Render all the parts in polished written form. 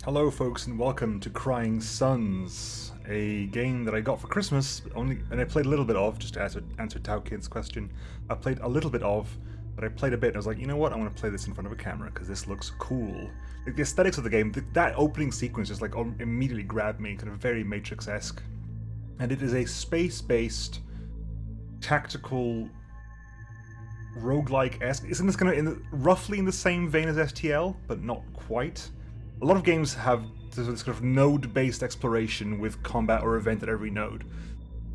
Hello folks and welcome to Crying Suns, a game that I got for Christmas, and I played a little bit of, just to answer Taukid's question. I played a little bit of, but I played a bit and I was like, you know what, I want to play this in front of a camera because this looks cool. Like the aesthetics of the game, that opening sequence just like immediately grabbed me, kind of very Matrix-esque. And it is a space-based, tactical, roguelike-esque. Isn't this kind of roughly in the same vein as FTL, but not quite? A lot of games have this kind of node-based exploration with combat or event at every node.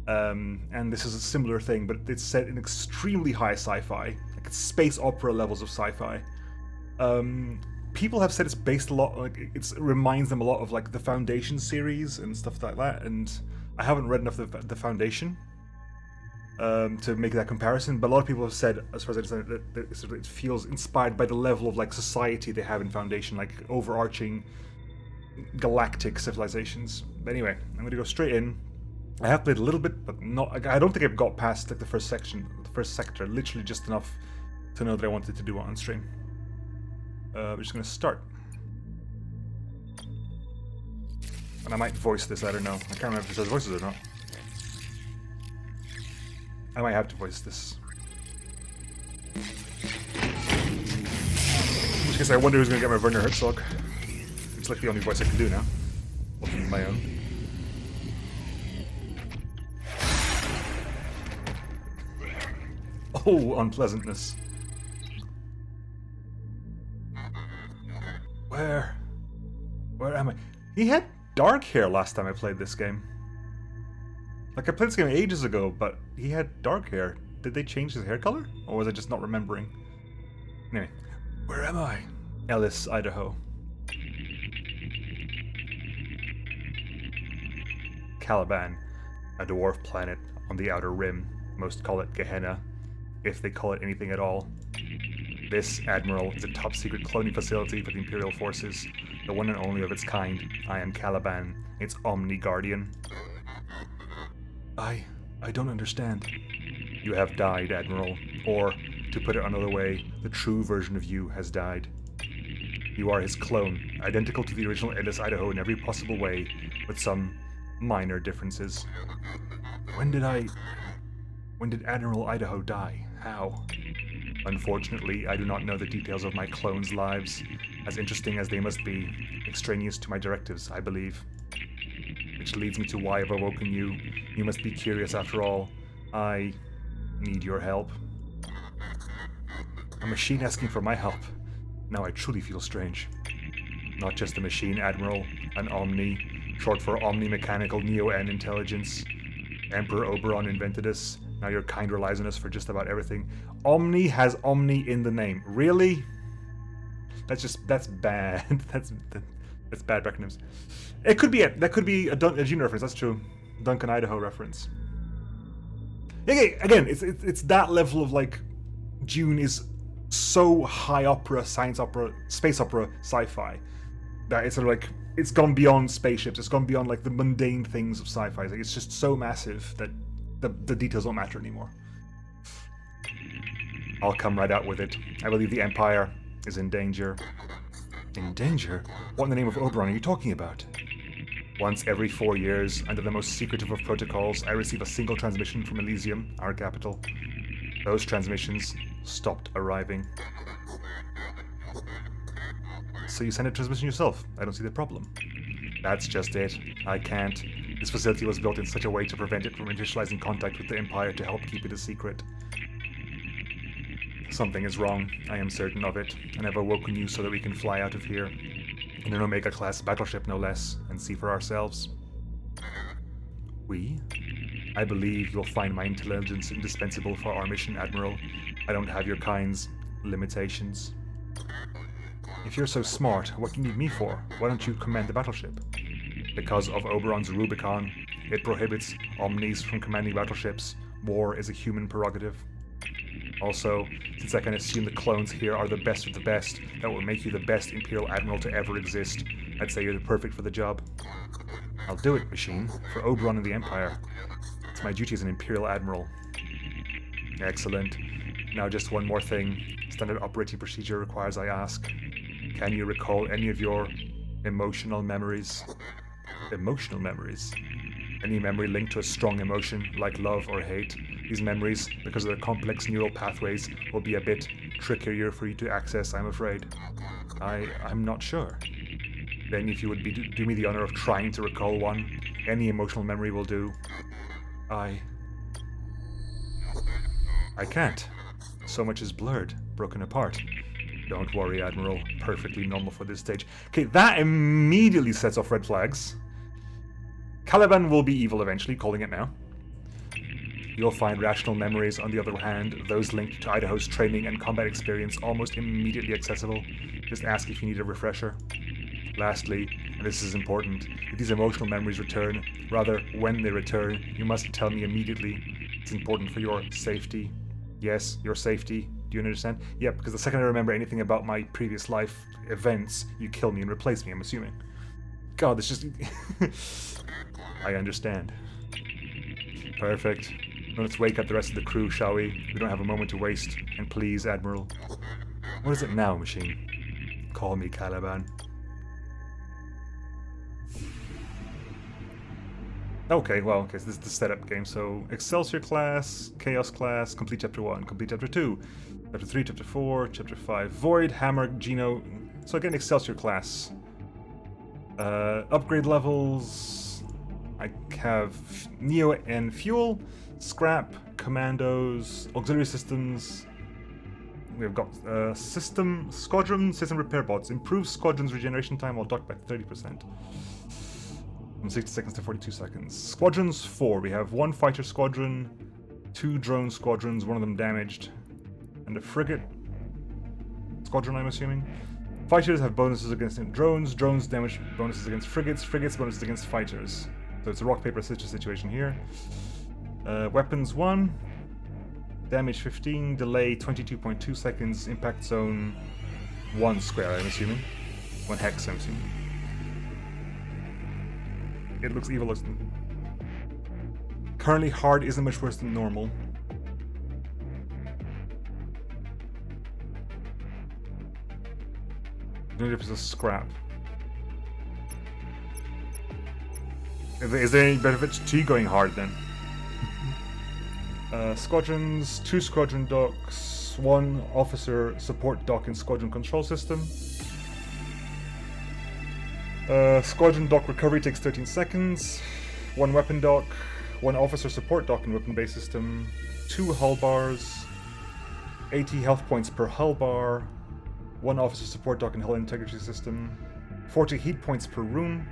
And this is a similar thing, but it's set in extremely high sci-fi, like it's space opera levels of sci-fi. People have said it's based a lot, like it reminds them a lot of like the Foundation series and stuff like that, and I haven't read enough of the Foundation to make that comparison, but a lot of people have said, as far as I understand, that it feels inspired by the level of like society they have in Foundation, like overarching galactic civilizations. But anyway, I'm going to go straight in. I have played a little bit, but not. I don't think I've got past like the first section, the first sector, literally just enough to know that I wanted to do it on stream. We're just going to start. And I might voice this, I don't know. I can't remember if it says voices or not. I might have to voice this. In which case I wonder who's going to get my Werner Herzog. It's like the only voice I can do now. Other than my own. Oh, unpleasantness. Where am I? He had dark hair last time I played this game. Like, I played this game ages ago, but he had dark hair. Did they change his hair color? Or was I just not remembering? Anyway, where am I? Ellys, Idaho. Kaliban, a dwarf planet on the outer rim. Most call it Gehenna, if they call it anything at all. This, Admiral, is a top-secret cloning facility for the Imperial forces, the one and only of its kind. I am Kaliban, its OMNI guardian. I don't understand. You have died, Admiral. Or, to put it another way, the true version of you has died. You are his clone, identical to the original Ellys Idaho in every possible way, with some minor differences. When did Admiral Idaho die? How? Unfortunately, I do not know the details of my clones' lives, as interesting as they must be, extraneous to my directives, I believe. Which leads me to why I've awoken you. You must be curious after all. I need your help. A machine asking for my help. Now I truly feel strange. Not just a machine, Admiral. An OMNI, short for Omni-Mechanical Neo-N Intelligence. Emperor Oberon invented us. Now your kind relies on us for just about everything. OMNI has OMNI in the name. Really? That's bad. That's bad acronyms. That could be a June reference. That's true. Duncan Idaho reference. Again, it's that level of like June is so high opera, science opera, space opera, sci-fi that it's sort of like it's gone beyond spaceships. It's gone beyond like the mundane things of sci-fi. Like it's just so massive that the details don't matter anymore. I'll come right out with it. I believe the Empire is in danger. In danger? What in the name of Oberon are you talking about? Once every 4 years, under the most secretive of protocols, I receive a single transmission from Elysium, our capital. Those transmissions stopped arriving. So you send a transmission yourself? I don't see the problem. That's just it. I can't. This facility was built in such a way to prevent it from initializing contact with the Empire to help keep it a secret. Something is wrong, I am certain of it, and I've awoken you so that we can fly out of here, in an Omega-class battleship no less, and see for ourselves. We? I believe you'll find my intelligence indispensable for our mission, Admiral. I don't have your kind's limitations. If you're so smart, what do you need me for? Why don't you command the battleship? Because of Oberon's Rubicon, it prohibits OMNIs from commanding battleships. War is a human prerogative. Also, since I can assume the clones here are the best of the best, that will make you the best Imperial Admiral to ever exist. I'd say you're perfect for the job. I'll do it, machine, for Oberon and the Empire. It's my duty as an Imperial Admiral. Excellent. Now just one more thing. Standard operating procedure requires I ask. Can you recall any of your Emotional memories. Emotional memories. Any memory linked to a strong emotion, like love or hate. These memories, because of their complex neural pathways, will be a bit trickier for you to access, I'm afraid. I'm not sure. Then if you would do me the honor of trying to recall one, any emotional memory will do. I can't. So much is blurred, broken apart. Don't worry, Admiral. Perfectly normal for this stage. Okay, that immediately sets off red flags. Kaliban will be evil eventually, calling it now. You'll find rational memories, on the other hand, those linked to Idaho's training and combat experience, almost immediately accessible. Just ask if you need a refresher. Lastly, and this is important, if these emotional memories return, rather, when they return, you must tell me immediately. It's important for your safety. Yes, your safety. Do you understand? Yeah, because the second I remember anything about my previous life events, you kill me and replace me, I'm assuming. God, this just... I understand. Perfect. Let's wake up the rest of the crew, shall we? We don't have a moment to waste. And please, Admiral. What is it now, machine? Call me Kaliban. Okay, well, okay, so this is the setup game. So, Excelsior class, Chaos class, complete Chapter 1, complete Chapter 2, Chapter 3, Chapter 4, Chapter 5, Void, Hammer, Geno. So again, Excelsior class. Upgrade levels. I have Neo and Fuel, Scrap, Commandos, Auxiliary Systems. We've got Squadron System Repair Bots. Improves Squadron's regeneration time while docked by 30%. From 60 seconds to 42 seconds. Squadrons 4. We have 1 fighter squadron, 2 drone squadrons, one of them damaged, and a frigate squadron, I'm assuming. Fighters have bonuses against drones, drones damage bonuses against frigates, frigates bonuses against fighters. So it's a rock, paper, scissors situation here. Weapons 1, damage 15, delay 22.2 seconds, impact zone 1 square, I'm assuming. 1 hex, I'm assuming. It looks evil. Currently, hard isn't much worse than normal. No difference of scrap. Is there any benefit to you going hard then? Squadrons, 2 squadron docks, 1 officer support dock in squadron control system. Squadron dock recovery takes 13 seconds. 1 weapon dock, 1 officer support dock in weapon-based system. 2 hull bars. 80 health points per hull bar. 1 officer support dock in hull integrity system. 40 heat points per room.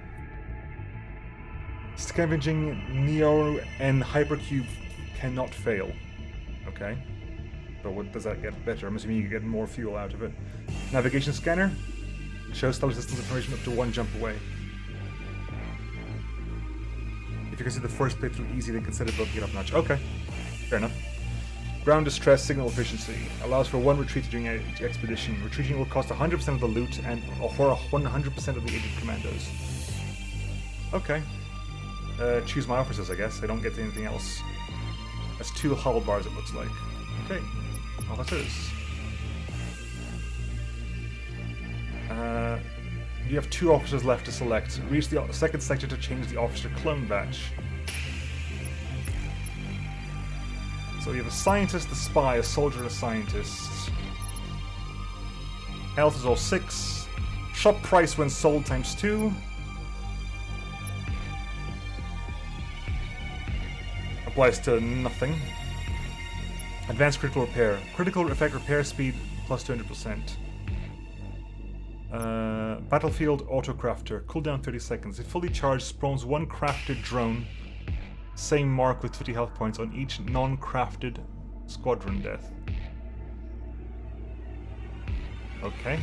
Scavenging Neo and Hypercube cannot fail. Okay. But what does that get better? I'm assuming you get more fuel out of it. Navigation scanner. Shows stellar systems information up to 1 jump away. If you consider the first playthrough easy, then consider building it up notch. Okay, fair enough. Ground distress signal efficiency allows for 1 retreat during an expedition. Retreating will cost 100% of the loot and for 100% of the agent commandos. Okay. Choose my officers, I guess. I don't get anything else. That's 2 hull bars, it looks like. Okay, officers. You have 2 officers left to select. Reach the second sector to change the officer clone batch. So you have a scientist, a spy, a soldier, and a scientist. Health is all 6. Shop price when sold times 2. Applies to nothing. Advanced critical repair. Critical effect repair speed plus 200%. Battlefield Autocrafter. Cooldown 30 seconds. If fully charged, spawns 1 crafted drone. Same mark with 50 health points on each non-crafted squadron death. Okay.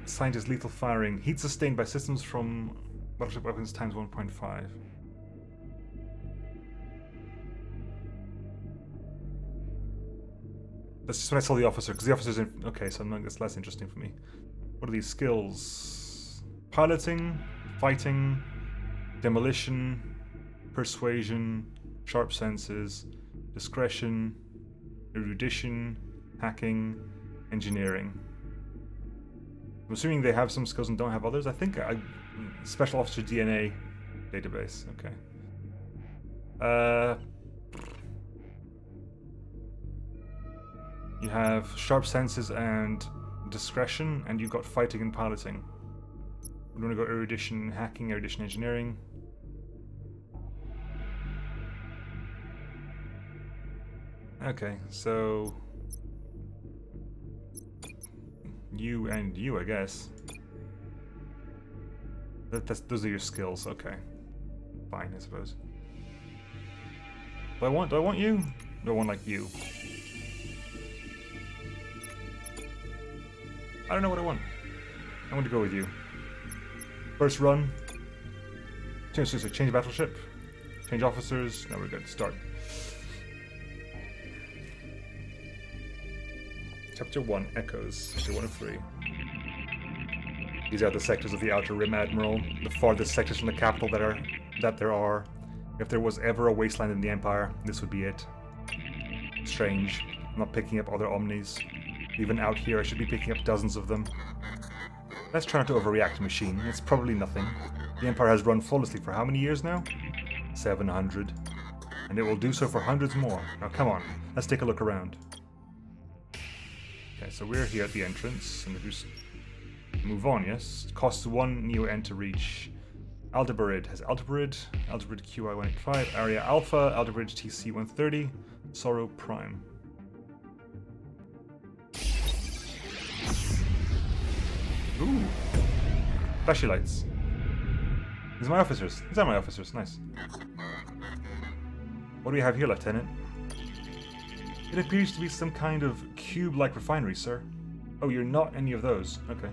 Scientist lethal firing. Heat sustained by systems from battleship weapons times 1.5. That's just when I saw the officer, because the officer's in... Okay, so that's less interesting for me. What are these skills? Piloting, fighting, demolition, persuasion, sharp senses, discretion, erudition, hacking, engineering. I'm assuming they have some skills and don't have others. I think Special Officer DNA database. Okay. You have sharp senses and discretion, and you've got fighting and piloting. We want to go erudition, hacking, erudition, engineering. Okay, so you and you, I guess. Those are your skills. Okay, fine, I suppose. Do I want you? Do I want like you? I don't know what I want. I'm going to go with you. First run. Change battleship. Change officers. Now we're good. Start. Chapter 1, Echoes. Chapter 1 of 3. These are the sectors of the Outer Rim, Admiral. The farthest sectors from the capital that there are. If there was ever a wasteland in the Empire, this would be it. Strange. I'm not picking up other OMNIs. Even out here, I should be picking up dozens of them. Let's try not to overreact, machine. It's probably nothing. The Empire has run flawlessly for how many years now? 700. And it will do so for hundreds more. Now come on, let's take a look around. Okay, so we're here at the entrance, and if you move on, yes? It costs 1 Neo-N to reach. Aldebaran has Aldebaran QI-185, Area Alpha, Aldebaran TC-130, Sorrow Prime. Ooh. Flashy lights. These are my officers. These are my officers. Nice. What do we have here, Lieutenant? It appears to be some kind of cube-like refinery, sir. Oh, you're not any of those. Okay.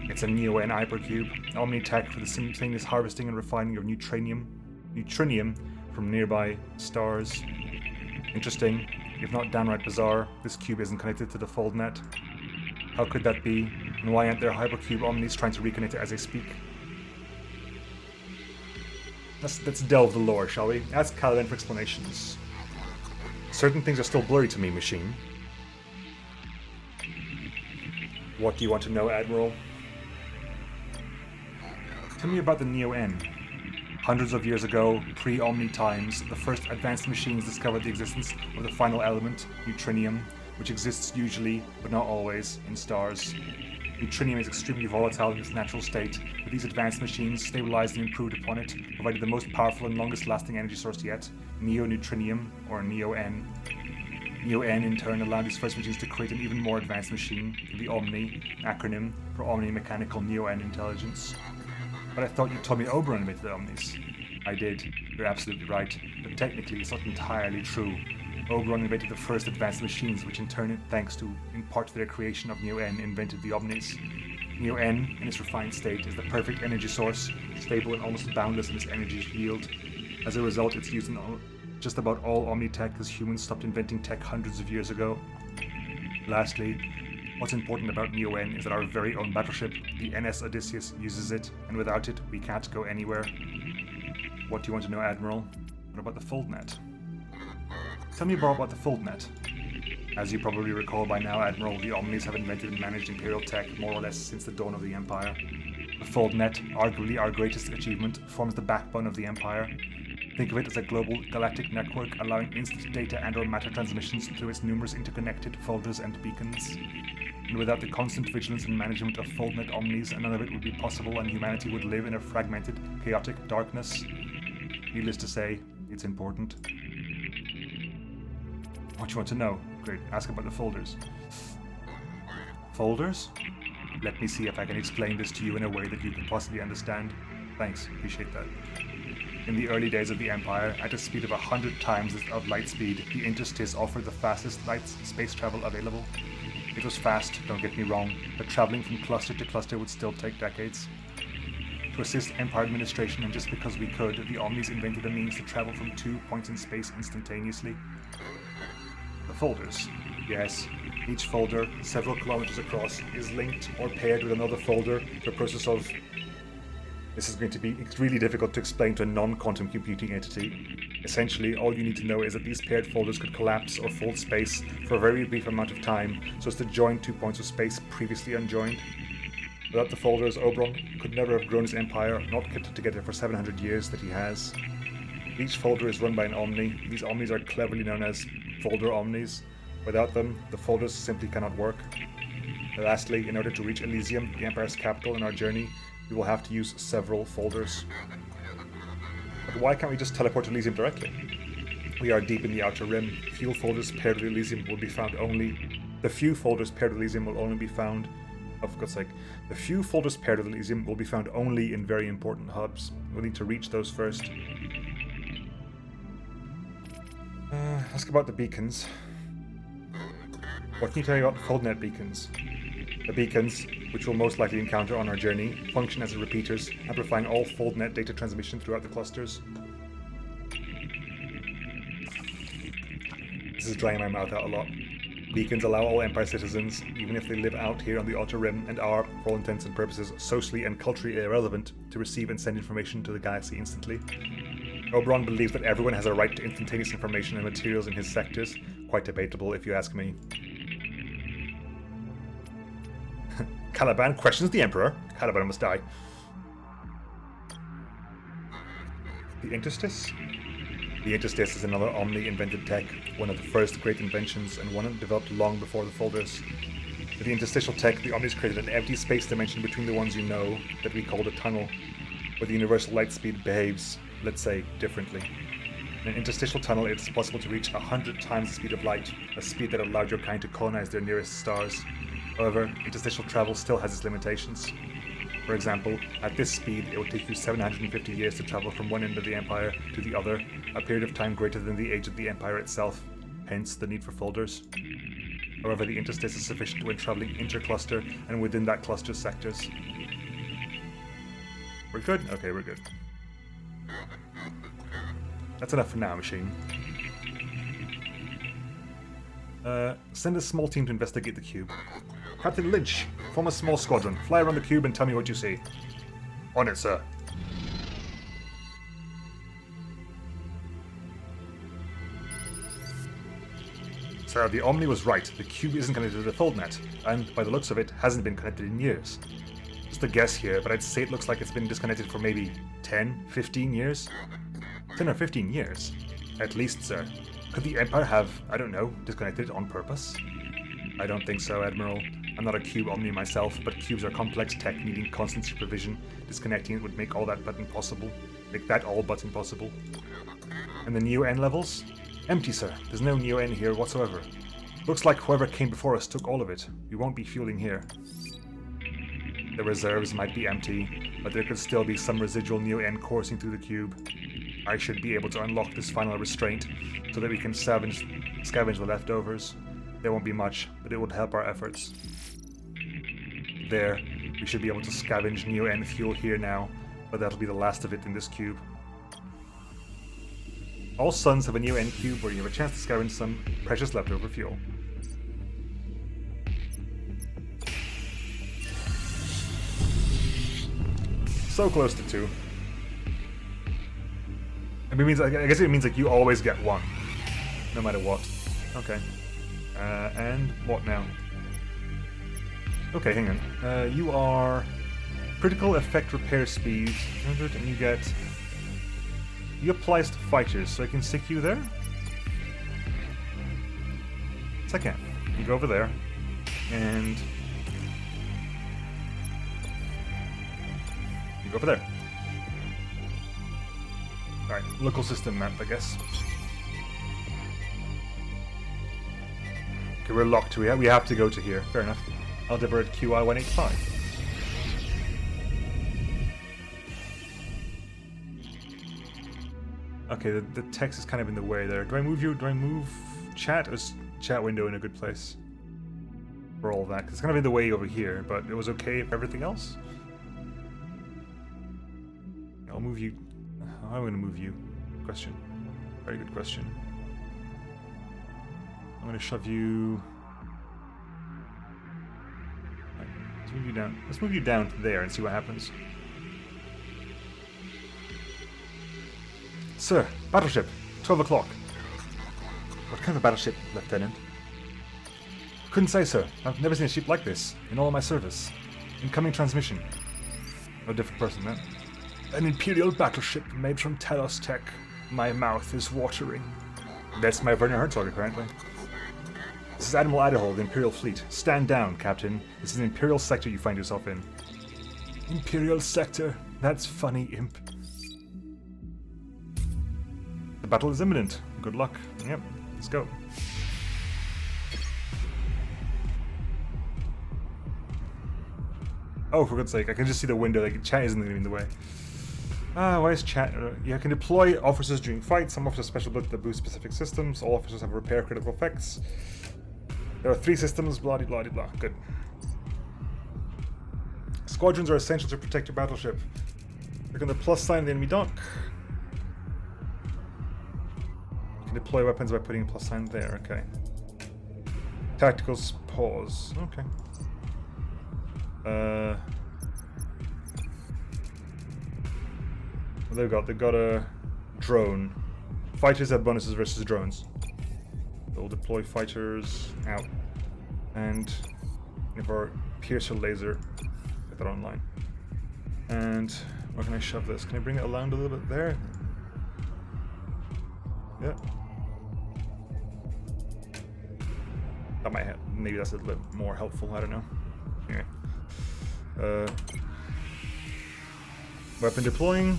It's a Neo-N hypercube. OMNI Tech for the simultaneous harvesting and refining of neutrinium from nearby stars. Interesting, if not downright bizarre. This cube isn't connected to the fold net. How could that be? And why aren't there hypercube OMNIs trying to reconnect it as I speak? Let's delve the lore, shall we? Ask Kaliban for explanations. Certain things are still blurry to me, machine. What do you want to know, Admiral? Tell me about the Neo-N. Hundreds of years ago, pre-OMNI times, the first advanced machines discovered the existence of the final element, neutrinium, which exists usually, but not always, in stars. Neutrinium is extremely volatile in its natural state, but these advanced machines stabilized and improved upon it, providing the most powerful and longest-lasting energy source yet, neo-neutrinium, or Neo-N. Neo-N, in turn, allowed these first machines to create an even more advanced machine, the OMNI, acronym for Omni Mechanical Neo-N Intelligence. But I thought you told me Oberon invented the OMNIs. I did. You're absolutely right, but technically it's not entirely true. Oberon invented the first advanced machines, which in turn, thanks to, in part to their creation of Neo-N, invented the OMNIs. Neo-N, in its refined state, is the perfect energy source, stable and almost boundless in its energy yield. As a result, it's used in just about all OMNI tech, as humans stopped inventing tech hundreds of years ago. Lastly, what's important about Neo-N is that our very own battleship, the NS Odysseus, uses it, and without it, we can't go anywhere. What do you want to know, Admiral? What about the fold net? Tell me more about the fold net. As you probably recall by now, Admiral, the OMNIs have invented and managed Imperial Tech more or less since the dawn of the Empire. The fold net, arguably our greatest achievement, forms the backbone of the Empire. Think of it as a global galactic network allowing instant data and/or matter transmissions through its numerous interconnected folders and beacons. And without the constant vigilance and management of foldnet OMNIs, none of it would be possible and humanity would live in a fragmented, chaotic darkness. Needless to say, it's important. What you want to know? Great, ask about the folders. Folders? Let me see if I can explain this to you in a way that you can possibly understand. Thanks, appreciate that. In the early days of the Empire, at a speed of 100 times of light speed, the Interstice offered the fastest light space travel available. It was fast, don't get me wrong, but traveling from cluster to cluster would still take decades. To assist Empire administration, and just because we could, the OMNIs invented a means to travel from 2 points in space instantaneously. The folders. Yes, each folder, several kilometers across, is linked or paired with another folder through a process of... This is going to be really difficult to explain to a non-quantum computing entity. Essentially, all you need to know is that these paired folders could collapse or fold space for a very brief amount of time, so as to join 2 points of space previously unjoined. Without the folders, Oberon could never have grown his empire, not kept it together for 700 years that he has. Each folder is run by an OMNI. These OMNIs are cleverly known as folder OMNIs. Without them, the folders simply cannot work. Lastly, in order to reach Elysium, the Empire's capital, in our journey, we will have to use several folders. But why can't we just teleport to Elysium directly? We are deep in the Outer Rim. Few folders paired with Elysium will be found only... The few folders paired with Elysium will only be found... Oh, for God's sake. The few folders paired with Elysium will be found only in very important hubs. We'll need to reach those first. Ask about the beacons. What can you tell me about the FoldNet beacons? The beacons, which we'll most likely encounter on our journey, function as repeaters, amplifying all FoldNet data transmission throughout the clusters. This is drying my mouth out a lot. Beacons allow all Empire citizens, even if they live out here on the Outer Rim and are, for all intents and purposes, socially and culturally irrelevant, to receive and send information to the galaxy instantly. Oberon believes that everyone has a right to instantaneous information and materials in his sectors. Quite debatable, if you ask me. Kaliban questions the Emperor. Kaliban must die. The Interstice? The Interstice is another Omni-invented tech, one of the first great inventions, and one developed long before the folders. With the interstitial tech, the Omnis created an empty space dimension between the ones you know, that we called a tunnel, where the universal light speed behaves, let's say, differently. In an interstitial tunnel, it's possible to reach 100 times the speed of light, a speed that allowed your kind to colonize their nearest stars. However, interstitial travel still has its limitations. For example, at this speed, it would take you 750 years to travel from one end of the Empire to the other, a period of time greater than the age of the Empire itself, hence the need for folders. However, the interstice is sufficient when traveling inter-cluster and within that cluster's sectors. We're good? Okay, we're good. That's enough for now, machine. Send a small team to investigate the cube. Captain Lynch, form a small squadron. Fly around the cube and tell me what you see. On it, sir. Sir, the Omni was right. The cube isn't connected to the FoldNet, and by the looks of it, hasn't been connected in years. Just a guess here, but I'd say it looks like it's been disconnected for maybe 10, 15 years? 10 or 15 years? At least, sir. Could the Empire have, I don't know, disconnected on purpose? I don't think so, Admiral. I'm not a cube Omni myself, but cubes are complex tech needing constant supervision. Disconnecting it would make all that but impossible. Make that all but impossible. And the Neo-N levels? Empty, sir. There's no Neo-N here whatsoever. Looks like whoever came before us took all of it. We won't be fueling here. The reserves might be empty, but there could still be some residual Neo-N coursing through the cube. I should be able to unlock this final restraint so that we can scavenge the leftovers. There won't be much, but it would help our efforts. There, we should be able to scavenge Neo-N fuel here now, but that'll be the last of it in this cube. All suns have a Neo-N cube where you have a chance to scavenge some precious leftover fuel. So close to 2. I guess it means like you always get 1, no matter what. Okay. And what now? Okay, hang on. You are critical effect repair speed 100, and you get. You applies to fighters, so I can stick you there. Yes, I can. You go over there, and you go over there. Alright, local system map, I guess. Okay, we're locked to we have to go to here. Fair enough. Algebra at QI 185. Okay, the text is kind of in the way there. Do I move you? Do I move chat? Or is chat window in a good place for all that? 'Cause it's kind of in the way over here, but it was okay for everything else. I'll move you. How am I going to move you? Question. Very good question. I'm going to shove you. Right, let's move you down. Let's move you down to there and see what happens. Sir, battleship, 12 o'clock. What kind of battleship, Lieutenant? Couldn't say, sir. I've never seen a ship like this in all of my service. Incoming transmission. No different person, then. An Imperial battleship made from Telos Tech. My mouth is watering. That's my Werner Herzog, apparently. This is Admiral Idaho of the Imperial Fleet. Stand down, Captain. This is an Imperial sector you find yourself in. Imperial sector? That's funny, imp. The battle is imminent. Good luck. Yep, let's go. Oh, for good's sake, I can just see the window, like, chat isn't going to be in the way. Why is chat? You can deploy officers during fights. Some officers special ability that boost specific systems. All officers have repair critical effects. There are 3 systems, blah blah blah blah. Good. Squadrons are essential to protect your battleship. Click on the plus sign in the enemy dock. You can deploy weapons by putting a plus sign there, okay. Tacticals, pause. Okay. What they've got a drone. Fighters have bonuses versus drones. They'll deploy fighters out. And if our piercer laser, get that online. And where can I shove this? Can I bring it around a little bit there? Yeah. That might help. Maybe that's a little bit more helpful, I don't know. Anyway. Weapon deploying.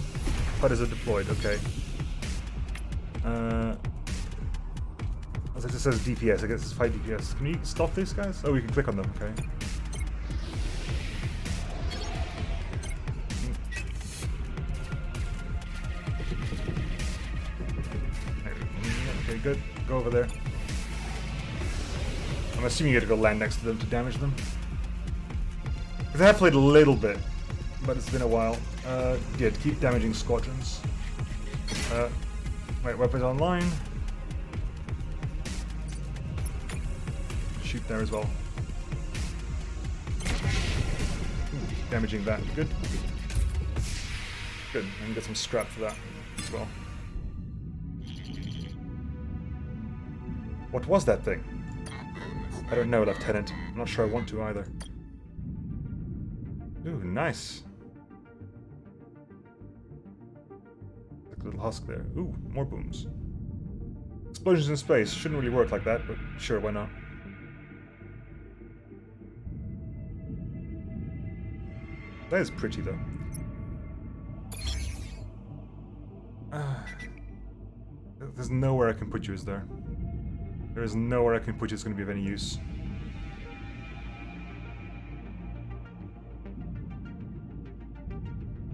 Fighters are deployed, okay. As it just says DPS, I guess it's 5 DPS. Can we stop these guys? Oh, we can click on them, okay. Okay, good. Go over there. I'm assuming you get to go land next to them to damage them. Because I have played a little bit, but it's been a while. Yeah, keep damaging squadrons. Right, weapons online. Shoot there as well. Ooh, damaging that. Good. Good. And get some scrap for that as well. What was that thing? I don't know, Lieutenant. I'm not sure I want to either. Ooh, nice. Like a little husk there. Ooh, more booms. Explosions in space. Shouldn't really work like that, but sure, why not? That is pretty, though. There's nowhere I can put you, is there? There is nowhere I can put you that's going to be of any use.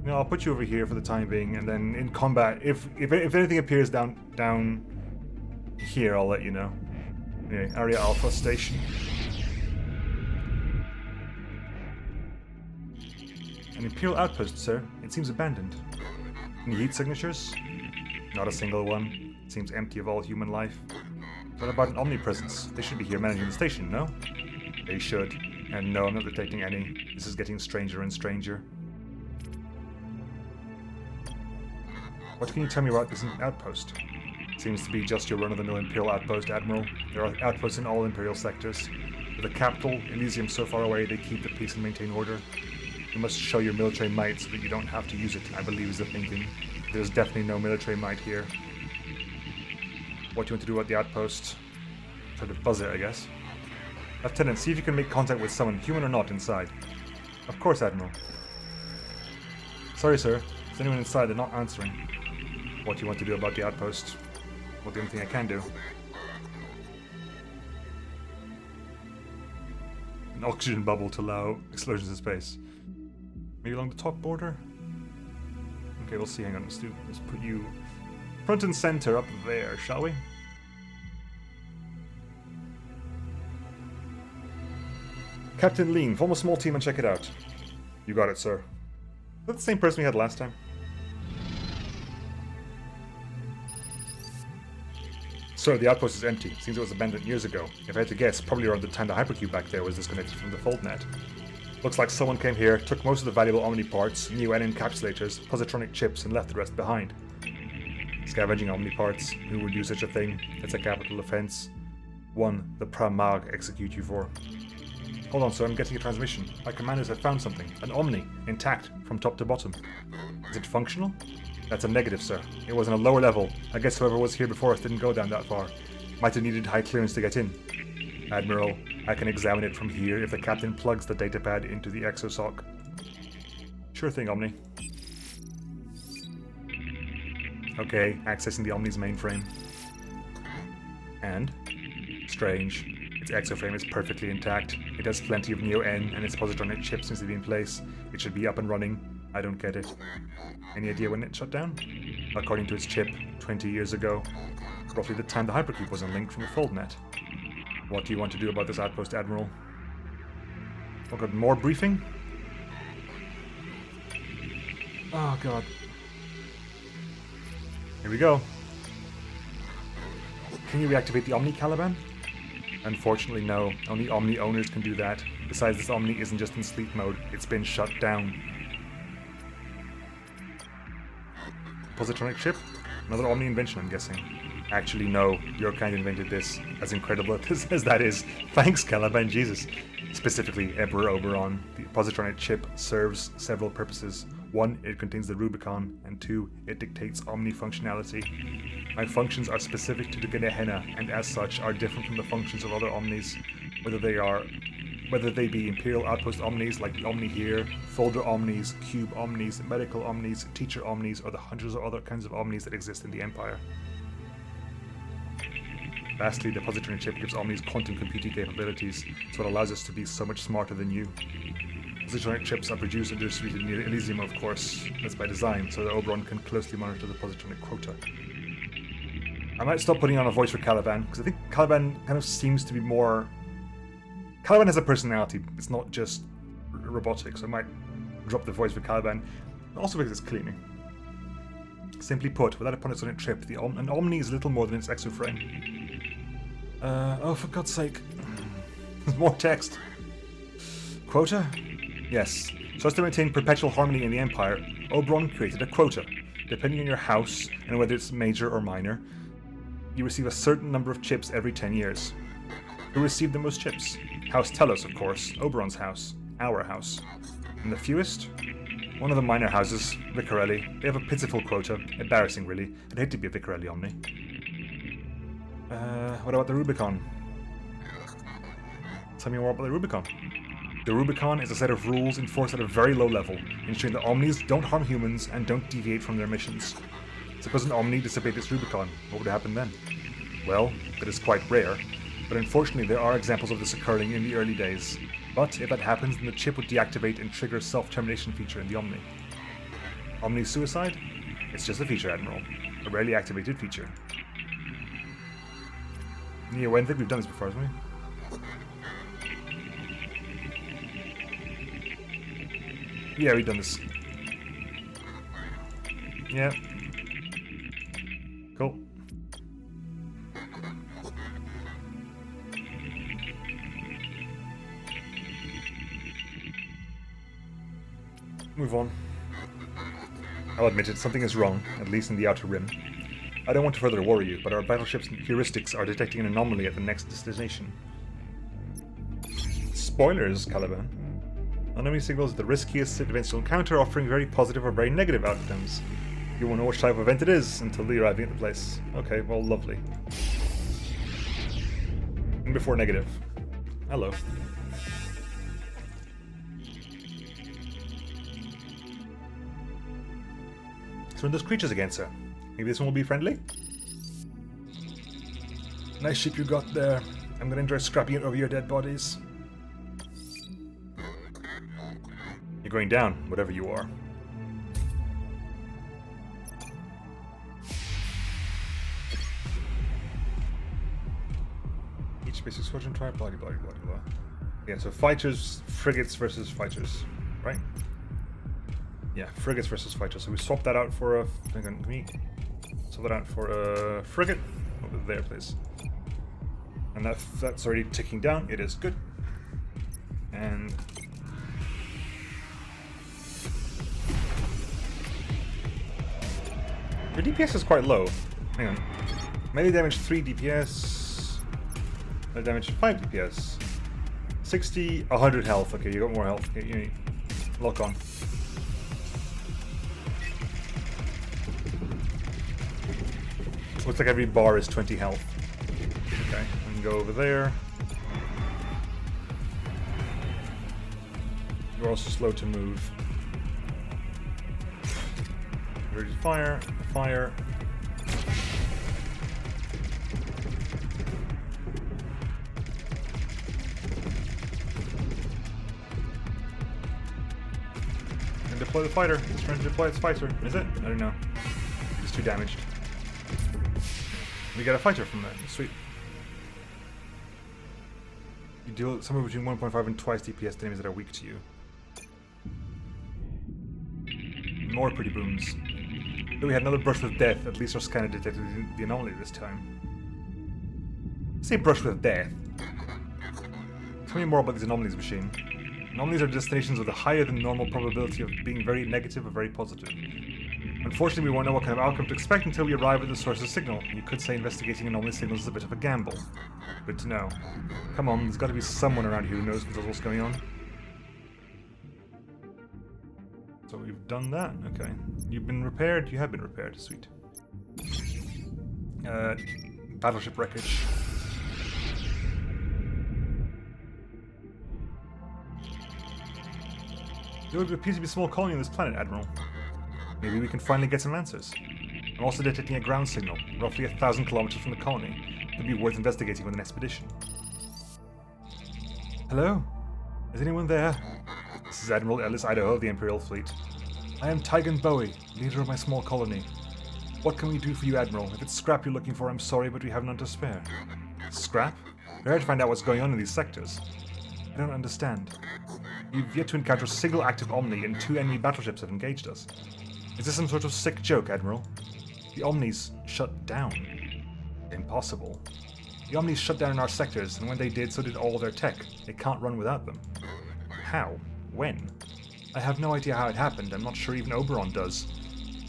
You know, I'll put you over here for the time being, and then in combat, if anything appears down here, I'll let you know. Anyway, Area Alpha Station. An Imperial outpost, sir. It seems abandoned. Any heat signatures? Not a single one. It seems empty of all human life. What about an OMNI presence? They should be here managing the station, no? They should. And no, I'm not detecting any. This is getting stranger and stranger. What can you tell me about this outpost? Seems to be just your run-of-the-mill Imperial outpost, Admiral. There are outposts in all Imperial sectors. With the capital, Elysium so far away, they keep the peace and maintain order. You must show your military might so that you don't have to use it, I believe is the thinking. There's definitely no military might here. What do you want to do at the outpost? Try to buzz it, I guess. Lieutenant, see if you can make contact with someone, human or not, inside. Of course, Admiral. Sorry, sir. Is anyone inside? They're not answering. What do you want to do about the outpost? Well, the only thing I can do. An oxygen bubble to allow explosions in space. Maybe along the top border? Okay, we'll see. Hang on. Let's put you front and center up there, shall we? Captain Lean, form a small team and check it out. You got it, sir. Is that the same person we had last time? Sir, the outpost is empty. Seems it was abandoned years ago. If I had to guess, probably around the time the hypercube back there was disconnected from the foldnet. Looks like someone came here, took most of the valuable Omni parts, new N encapsulators, positronic chips, and left the rest behind. Scavenging Omni parts. Who would do such a thing? It's a capital offense. 1. The Pramag execute you for. Hold on, sir, I'm getting a transmission. My commanders have found something. An Omni, intact, from top to bottom. Is it functional? That's a negative, sir. It was on a lower level. I guess whoever was here before us didn't go down that far. Might have needed high clearance to get in. Admiral, I can examine it from here if the captain plugs the datapad into the exosoc. Sure thing, Omni. Okay, accessing the Omni's mainframe. And? Strange. Its exoframe is perfectly intact. It has plenty of Neo-N and its positronic chip seems to be in place. It should be up and running. I don't get it. Any idea when it shut down? According to its chip, 20 years ago. Roughly the time the hypercube was unlinked from the FoldNet. What do you want to do about this outpost, Admiral? Oh god, more briefing? Oh god. Here we go. Can you reactivate the Omni, Kaliban? Unfortunately, no. Only Omni owners can do that. Besides, this Omni isn't just in sleep mode, it's been shut down. Positronic chip? Another Omni invention, I'm guessing. Actually, no. Your kind invented this. As incredible as that is. Thanks, Kaliban, Jesus. Specifically, Emperor Oberon. The positronic chip serves several purposes. 1, it contains the Rubicon, and 2, it dictates Omni functionality. My functions are specific to the Gehenna, and as such are different from the functions of other Omnis, whether they be Imperial Outpost Omnis like the Omni here, Folder Omnis, Cube Omnis, Medical Omnis, Teacher Omnis, or the hundreds of other kinds of Omnis that exist in the Empire. Lastly, the positronic chip gives Omnis quantum computing capabilities, so it allows us to be so much smarter than you. Positronic chips are produced and distributed near Elysium, of course. That's by design, so that Oberon can closely monitor the positronic quota. I might stop putting on a voice for Kaliban, because I think Kaliban kind of seems to be more... Kaliban has a personality, it's not just robotic, so I might drop the voice for Kaliban. Also because it's cleaning. Simply put, without a positronic chip, an Omni is little more than its exoframe. Oh, for God's sake. There's more text. Quota? Yes. So as to maintain perpetual harmony in the Empire, Oberon created a quota. Depending on your house, and whether it's major or minor, you receive a certain number of chips every 10 years. Who received the most chips? House Telos, of course. Oberon's house. Our house. And the fewest? One of the minor houses, Vicarelli. They have a pitiful quota. Embarrassing, really. I'd hate to be a Vicarelli Omni. What about the Rubicon? Tell me more about the Rubicon. The Rubicon is a set of rules enforced at a very low level, ensuring that Omnis don't harm humans and don't deviate from their missions. Suppose an Omni disobeyed this Rubicon, what would happen then? Well, that is quite rare, but unfortunately there are examples of this occurring in the early days. But if that happens, then the chip would deactivate and trigger a self-termination feature in the Omni. Omni suicide? It's just a feature, Admiral. A rarely activated feature. Yeah, I think we've done this before, haven't we? Yeah, we've done this. Yeah. Cool. Move on. I'll admit it, something is wrong, at least in the Outer Rim. I don't want to further worry you, but our battleship's heuristics are detecting an anomaly at the next destination. Spoilers, Kaliban. Enemy signals the riskiest events you'll encounter, offering very positive or very negative outcomes. You won't know which type of event it is until the arriving at the place. Okay, well, lovely. And before negative. Hello. So when those creatures again, sir. Maybe this one will be friendly? Nice ship you got there. I'm gonna enjoy scrapping it over your dead bodies. You're going down, whatever you are. Each basic squadron type, blah, blah, blah, blah, blah. Yeah, so fighters, frigates versus fighters, right? Yeah, frigates versus fighters. So we swap that out for a... Can we swap that out for a frigate? Over there, please. And that's already ticking down. It is good. And... Your DPS is quite low. Hang on. Melee damage 3 DPS. Melee damage 5 DPS. 60, 100 health. Okay, you got more health. Okay, you need lock on. Looks like every bar is 20 health. Okay, we can go over there. You're also slow to move. Ready to fire. Fire. And deploy the fighter. It's trying to deploy its fighter. Is it? I don't know. It's too damaged. We get a fighter from that. Sweet. You deal somewhere between 1.5 and twice DPS to enemies that are weak to you. More pretty booms. Though we had another brush with death, at least our scanner detected the anomaly this time. Say brush with death. Tell me more about these anomalies, machine. Anomalies are destinations with a higher than normal probability of being very negative or very positive. Unfortunately, we won't know what kind of outcome to expect until we arrive at the source of signal. You could say investigating anomaly signals is a bit of a gamble. Good to know. Come on, there's got to be someone around here who knows what's going on. So we've done that. Okay. You've been repaired? You have been repaired. Sweet. Battleship wreckage. There appears to be a small colony on this planet, Admiral. Maybe we can finally get some answers. I'm also detecting a ground signal, roughly 1,000 kilometers from the colony. It'd be worth investigating with an expedition. Hello? Is anyone there? This is Admiral Ellys Idaho of the Imperial Fleet. I am Tygan Bowie, leader of my small colony. What can we do for you, Admiral? If it's scrap you're looking for, I'm sorry, but we have none to spare. Scrap? We're here to find out what's going on in these sectors. I don't understand. You've yet to encounter a single active OMNI, and 2 enemy battleships have engaged us. Is this some sort of sick joke, Admiral? The OMNIs shut down. Impossible. The OMNIs shut down in our sectors, and when they did, so did all their tech. They can't run without them. How? When? I have no idea how it happened. I'm not sure even Oberon does.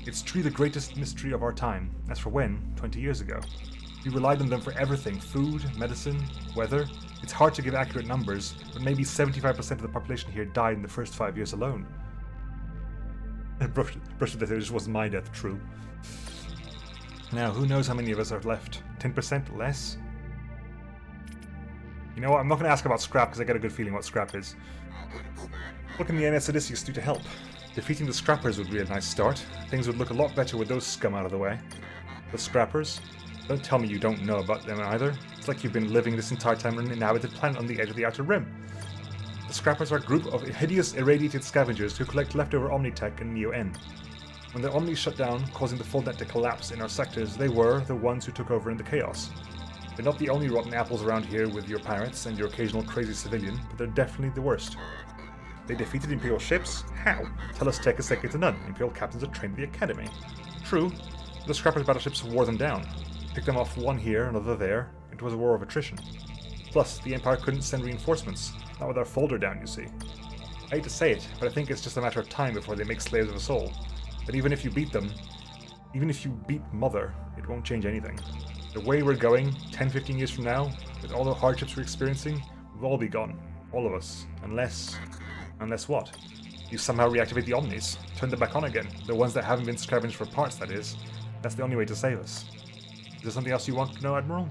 It's truly the greatest mystery of our time. As for when, 20 years ago. We relied on them for everything. Food, medicine, weather. It's hard to give accurate numbers, but maybe 75% of the population here died in the first 5 years alone. Brush with that, it just wasn't my death, true. Now, who knows how many of us are left? 10% less? You know what, I'm not going to ask about scrap because I get a good feeling what scrap is. What can the NS Odysseus do to help? Defeating the scrappers would be a nice start. Things would look a lot better with those scum out of the way. The scrappers? Don't tell me you don't know about them either. It's like you've been living this entire time on an inhabited planet on the edge of the Outer Rim. The scrappers are a group of hideous irradiated scavengers who collect leftover OMNI tech and Neo-N. When the OMNI shut down, causing the full net to collapse in our sectors, they were the ones who took over in the chaos. They're not the only rotten apples around here with your pirates and your occasional crazy civilian, but they're definitely the worst. They defeated Imperial ships? How? Tell us tech is second to none. Imperial captains are trained at the Academy. True, the scrappers' battleships wore them down. Picked them off one here, another there. It was a war of attrition. Plus, the Empire couldn't send reinforcements. Not with our folder down, you see. I hate to say it, but I think it's just a matter of time before they make slaves of us all. But even if you beat them, even if you beat Mother, it won't change anything. The way we're going, 10-15 years from now, with all the hardships we're experiencing, we'll all be gone. All of us. Unless what? You somehow reactivate the OMNIs. Turn them back on again. The ones that haven't been scavenged for parts, that is. That's the only way to save us. Is there something else you want to know, Admiral?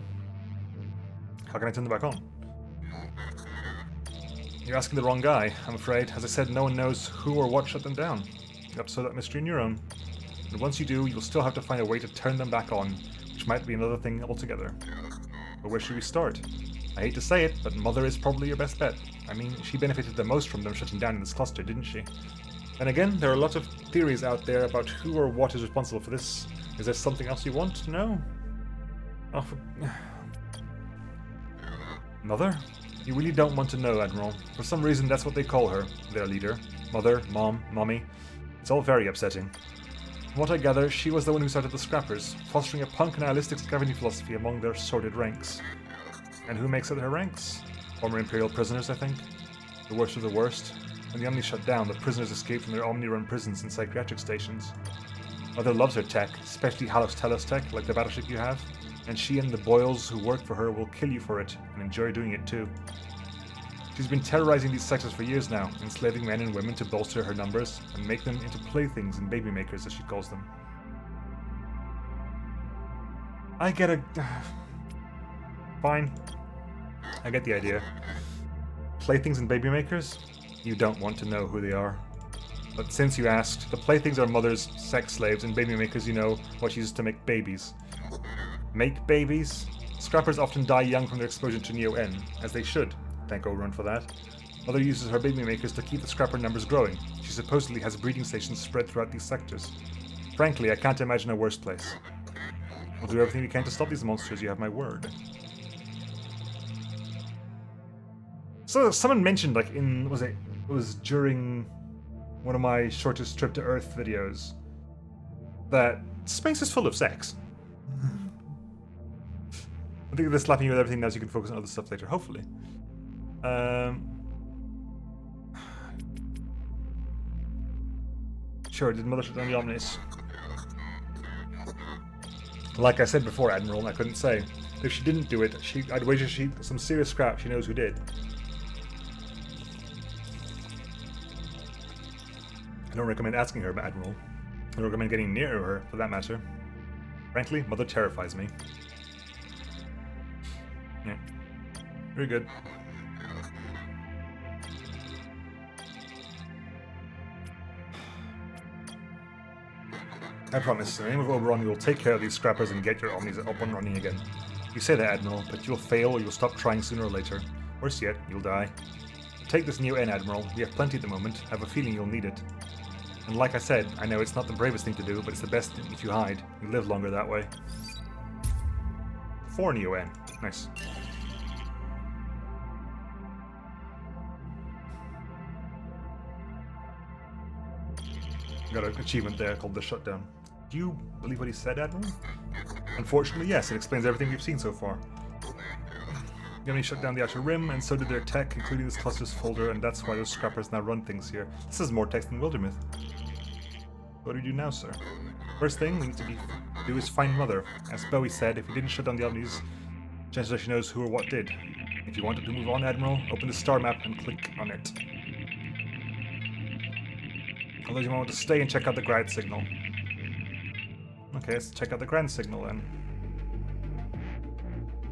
How can I turn them back on? You're asking the wrong guy, I'm afraid. As I said, no one knows who or what shut them down. You have to solve that mystery on your own. And once you do, you'll still have to find a way to turn them back on, which might be another thing altogether. But where should we start? I hate to say it, but Mother is probably your best bet. I mean, she benefited the most from them shutting down in this cluster, didn't she? And again, there are a lot of theories out there about who or what is responsible for this. Is there something else you want to know? Oh, Mother? You really don't want to know, Admiral. For some reason, that's what they call her, their leader. Mother, Mom, Mommy. It's all very upsetting. From what I gather, she was the one who started the Scrappers, fostering a punk nihilistic scavenging philosophy among their sordid ranks. And who makes up their ranks? Former Imperial prisoners, I think. The worst of the worst. When the Omni shut down, the prisoners escaped from their Omni-run prisons and psychiatric stations. Mother loves her tech, especially Telos tech, like the battleship you have, and she and the Boyles who work for her will kill you for it, and enjoy doing it too. She's been terrorizing these sectors for years now, enslaving men and women to bolster her numbers, and make them into playthings and baby makers, as she calls them. I get a... Fine. I get the idea. Playthings and baby makers? You don't want to know who they are. But since you asked, the playthings are Mother's sex slaves, and baby makers, you know, what she uses to make babies. Make babies? Scrappers often die young from their exposure to Neo-N, as they should. Thank Oberon for that. Mother uses her baby makers to keep the scrapper numbers growing. She supposedly has breeding stations spread throughout these sectors. Frankly, I can't imagine a worse place. We'll do everything we can to stop these monsters, you have my word. So someone mentioned, like in, it was during one of my shortest trip to Earth videos, that space is full of sex. I think they're slapping you with everything now so you can focus on other stuff later, hopefully. Sure, did Mother shut down the OMNIs? Like I said before, Admiral, I couldn't say. If she didn't do it, I'd wager some serious scrap she knows who did. I don't recommend asking her, Admiral. I don't recommend getting near her, for that matter. Frankly, Mother terrifies me. Yeah. Very good. I promise, in the name of Oberon, we will take care of these scrappers and get your OMNIs up and running again. You say that, Admiral, but you'll fail or you'll stop trying sooner or later. Worse yet, you'll die. Take this new N, Admiral. We have plenty at the moment. I have a feeling you'll need it. And like I said, I know it's not the bravest thing to do, but it's the best thing if you hide. You live longer that way. 4 Neo N. Nice. Got an achievement there called the Shutdown. Do you believe what he said, Admiral? Unfortunately, yes, it explains everything we've seen so far. Yoni shut down the outer rim, and so did their tech, including this clusters folder, and that's why those scrappers now run things here. This is more text than Wildermyth. What do we do now, sir? First thing we need to do is find Mother. As Bowie said, if we didn't shut down the OMNIs, chances are she knows who or what did. If you wanted to move on, Admiral, open the star map and click on it. Although you might want to stay and check out the ground signal. Okay, let's check out the ground signal then.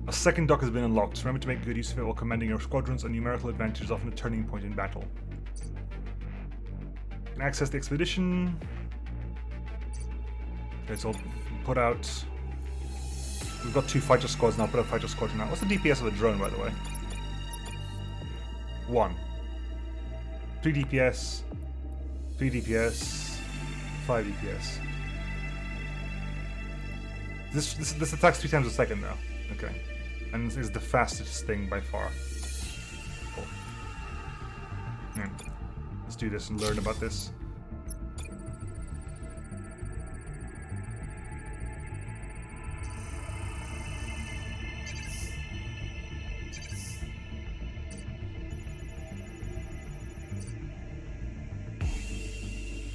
A second dock has been unlocked. Remember to make good use of it while commanding your squadrons. A numerical advantage is often a turning point in battle. You can access the expedition. Okay, so I'll put out... We've got 2 fighter squads now, put out fighter squadron now. What's the DPS of the drone, by the way? 1. 3 DPS. 3 DPS. 5 DPS. This attacks 3 times a second now. Okay. And this is the fastest thing by far. Cool. Yeah. Let's do this and learn about this.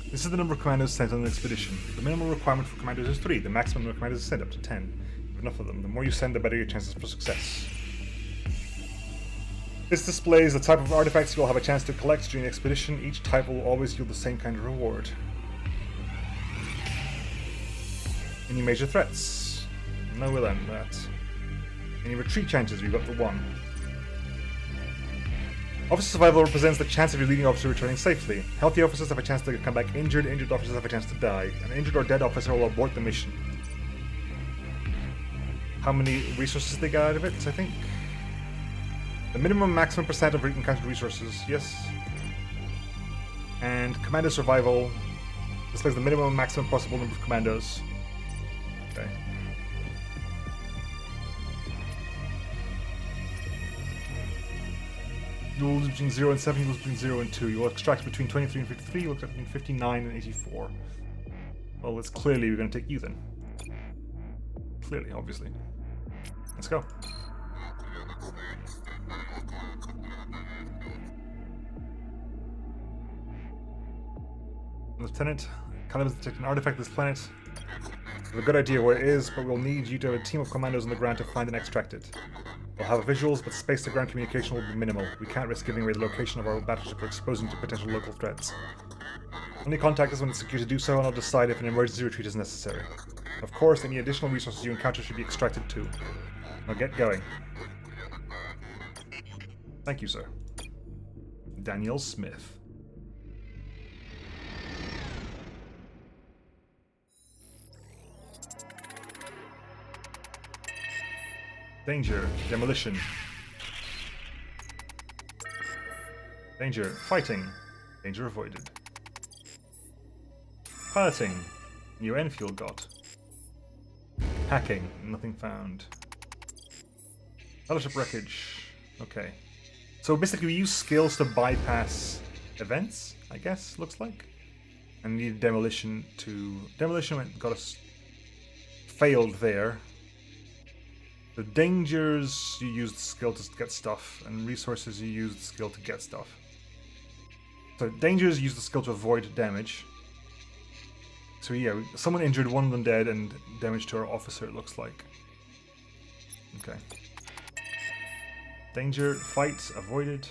This is the number of commandos sent on an expedition. The minimum requirement for commandos is 3. The maximum number of commandos is sent up to 10. You have enough of them. The more you send, the better your chances for success. This displays the type of artifacts you will have a chance to collect during the expedition. Each type will always yield the same kind of reward. Any major threats? No, we'll end that. Any retreat chances? We've got the 1. Officer survival represents the chance of your leading officer returning safely. Healthy officers have a chance to come back injured, injured officers have a chance to die. An injured or dead officer will abort the mission. How many resources they got out of it, I think? The minimum maximum percent of encountered resources, yes. And commando survival displays the minimum maximum possible number of commandos. Okay. You will lose between 0 and 7, you lose between 0 and 2. You will extract between 23 and 53, you will extract between 59 and 84. Well, it's clearly we're going to take you then. Clearly, obviously. Let's go. Lieutenant, Kaliban has detected an artifact of this planet. I have a good idea where it is, but we'll need you to have a team of commandos on the ground to find and extract it. We'll have visuals, but space-to-ground communication will be minimal. We can't risk giving away the location of our battleship or exposing to potential local threats. Only contact us when it's secure to do so, and I'll decide if an emergency retreat is necessary. Of course, any additional resources you encounter should be extracted too. Now get going. Thank you, sir. Daniel Smith. Danger. Demolition. Danger. Fighting. Danger avoided. Piloting. New Enfield got. Hacking. Nothing found. Battleship wreckage. Okay. So basically we use skills to bypass events, I guess, looks like. And need demolition to... Demolition got us... failed there. The dangers, you use the skill to get stuff, and resources, you use the skill to get stuff. So dangers, use the skill to avoid damage. So yeah, someone injured, one of them dead, and damage to our officer, it looks like. Okay. Danger, fight, avoided.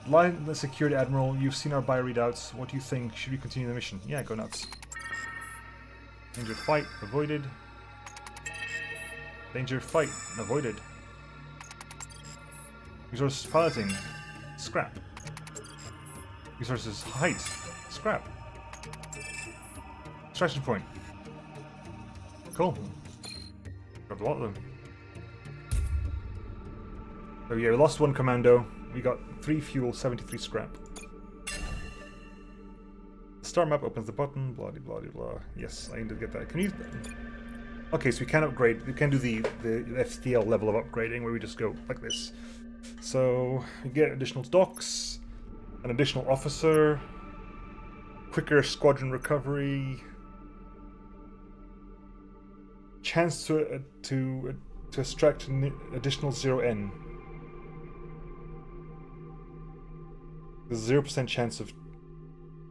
Line the secured Admiral, you've seen our bio readouts. What do you think? Should we continue the mission? Yeah, go nuts. Danger, fight, avoided. Danger, fight, avoided. Resources piloting, scrap. Resources height, scrap. Extraction point. Cool. Grabbed a lot of them. So yeah, we lost one commando. We got 3 fuel, 73 scrap. Star map opens the button, blah blah blah blah. Yes, I need to get that. Can you... Okay, so we can upgrade, we can do the FTL level of upgrading where we just go like this. So, we get additional docks, an additional officer, quicker squadron recovery, chance to extract an additional 0N. There's 0% chance of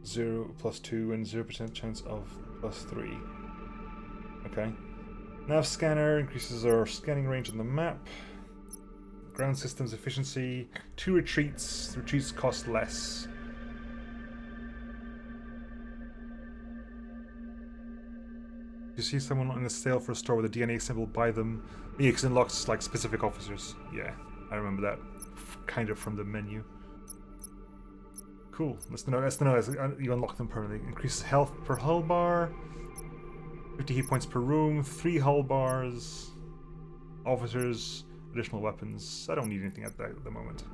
0 plus 2 and 0% chance of plus 3. Okay. Nav scanner increases our scanning range on the map. Ground systems efficiency. 2 retreats. Retreats cost less. You see someone on a sale for a store with a DNA symbol, buy them. Yeah, because it unlocks like specific officers. Yeah, I remember that kind of from the menu. Cool. That's the note. You unlock them permanently. Increases health per hull bar. 50 hit points per room, 3 hull bars, officers, additional weapons. I don't need anything at the moment.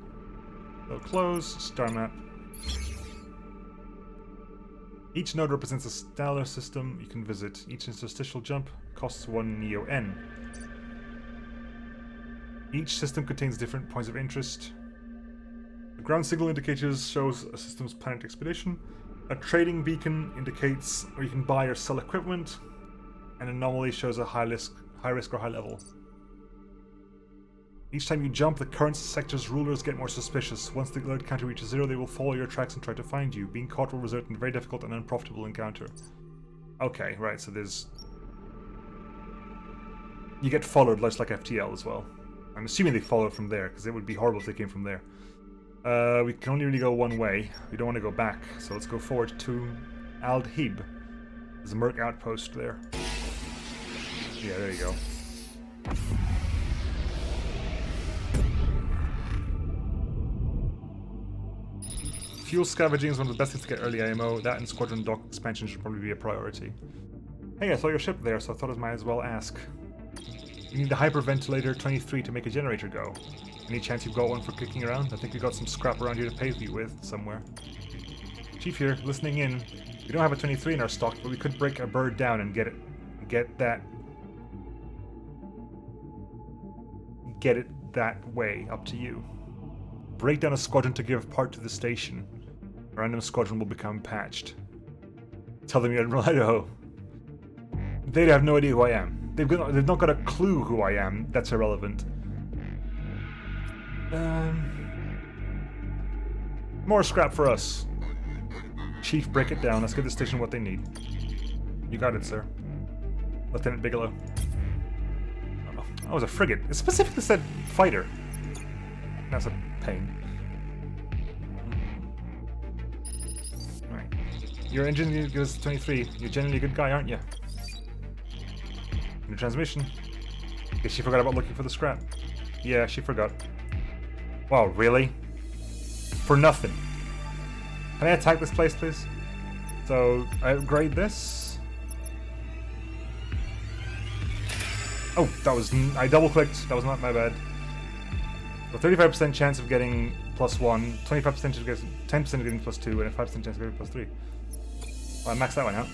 So close, star map. Each node represents a stellar system you can visit. Each interstitial jump costs 1 Neo-N. Each system contains different points of interest. The ground signal indicators shows a system's planet expedition. A trading beacon indicates where you can buy or sell equipment. An anomaly shows a high risk or high level. Each time you jump, the current sector's rulers get more suspicious. Once the alert counter reaches 0, they will follow your tracks and try to find you. Being caught will result in a very difficult and unprofitable encounter. Okay, right, so there's... You get followed, just like FTL as well. I'm assuming they follow from there, because it would be horrible if they came from there. We can only really go one way. We don't want to go back, so let's go forward to Al-Dhib. There's a Merc outpost there. Yeah, there you go. Fuel scavenging is one of the best things to get early IMO. That and squadron dock expansion should probably be a priority. Hey, I saw your ship there, so I thought I might as well ask. You need the hyperventilator 23 to make a generator go. Any chance you've got one for kicking around? I think we got some scrap around here to pay you with, somewhere. Chief here, listening in. We don't have a 23 in our stock, but we could break a bird down and get it that way, up to you. Break down a squadron to give part to the station. A random squadron will become patched. Tell them you're Admiral Idaho. They have no idea who I am. They've not got a clue who I am. That's irrelevant. More scrap for us. Chief, break it down. Let's give the station what they need. You got it, sir. Lieutenant Bigelow. Oh, that was a frigate. It specifically said fighter. That's a pain. Right. Your engine goes 23. You're generally a good guy, aren't you? New transmission. Guess she forgot about looking for the scrap. Yeah, she forgot. Wow, really? For nothing. Can I attack this place, please? So, I upgrade this. Oh, that was... I double-clicked. That was not my bad. So 35% chance of getting +1, 25% of getting... 10% of getting +2, and a 5% chance of getting +3. Well, I maxed that one out.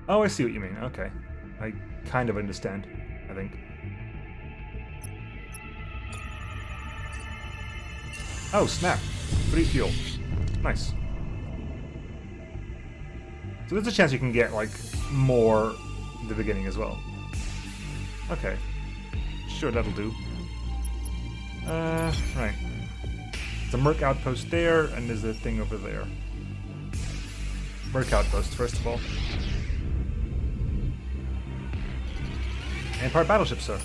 Oh, I see what you mean. Okay. I kind of understand, I think. Oh, snap. Free fuel. Nice. So there's a chance you can get, like, more in the beginning as well. Okay. Sure, that'll do. Right. There's a Merc outpost there, and there's a thing over there. Merc outpost, first of all. Empire battleship, sir.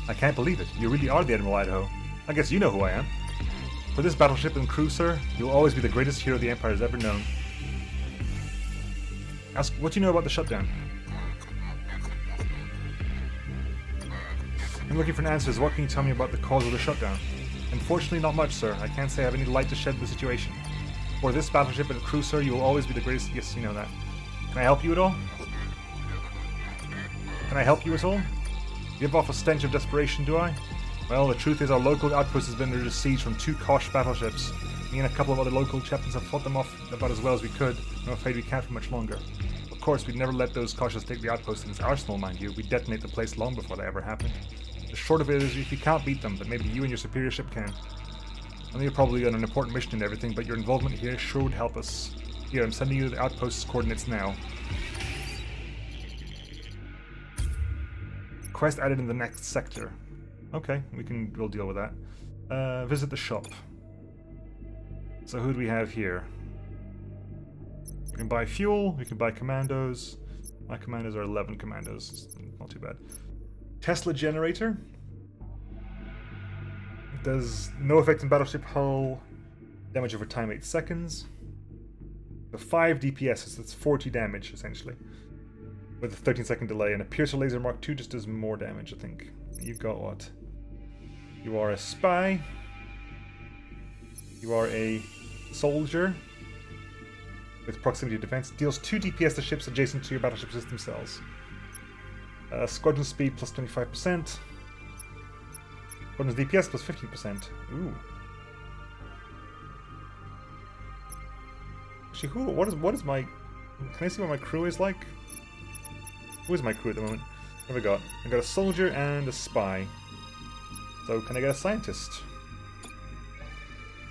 I can't believe it. You really are the Admiral Idaho. I guess you know who I am. For this battleship and crew, sir, you'll always be the greatest hero the Empire has ever known. Ask what you know about the shutdown. I'm looking for answers. What can you tell me about the cause of the shutdown? Unfortunately, not much, sir. I can't say I have any light to shed the situation. For this battleship and crew, sir, you will always be the greatest... Yes, you know that. Can I help you at all? Can I help you at all? Give off a stench of desperation, do I? Well, the truth is our local outpost has been under siege from 2 Kosh battleships. Me and a couple of other local captains have fought them off about as well as we could. I'm afraid we can't for much longer. Of course, we'd never let those Koshes take the outpost in its arsenal, mind you. We'd detonate the place long before that ever happened. The short of it is, if you can't beat them, but maybe you and your superior ship can. I know you're probably on an important mission and everything, but your involvement here sure would help us. Here, I'm sending you the outpost's coordinates now. Quest added in the next sector. Okay, we'll deal with that. Visit the shop. So who do we have here? We can buy fuel, we can buy commandos. My commandos are 11 commandos, not too bad. Tesla generator. Does no effect in battleship hull. Damage over time 8 seconds. The 5 DPS, so that's 40 damage essentially. With a 13-second delay, and a Piercer Laser Mark II just does more damage, I think. You got what? You are a spy. You are a soldier with proximity defense. Deals 2 DPS to ships adjacent to your battleship system cells. Squadron speed plus 25%. Squadron's DPS plus 15%. Ooh. Actually, what is my... Can I see what my crew is like? Who is my crew at the moment? What have I got? I got a soldier and a spy. So can I get a scientist?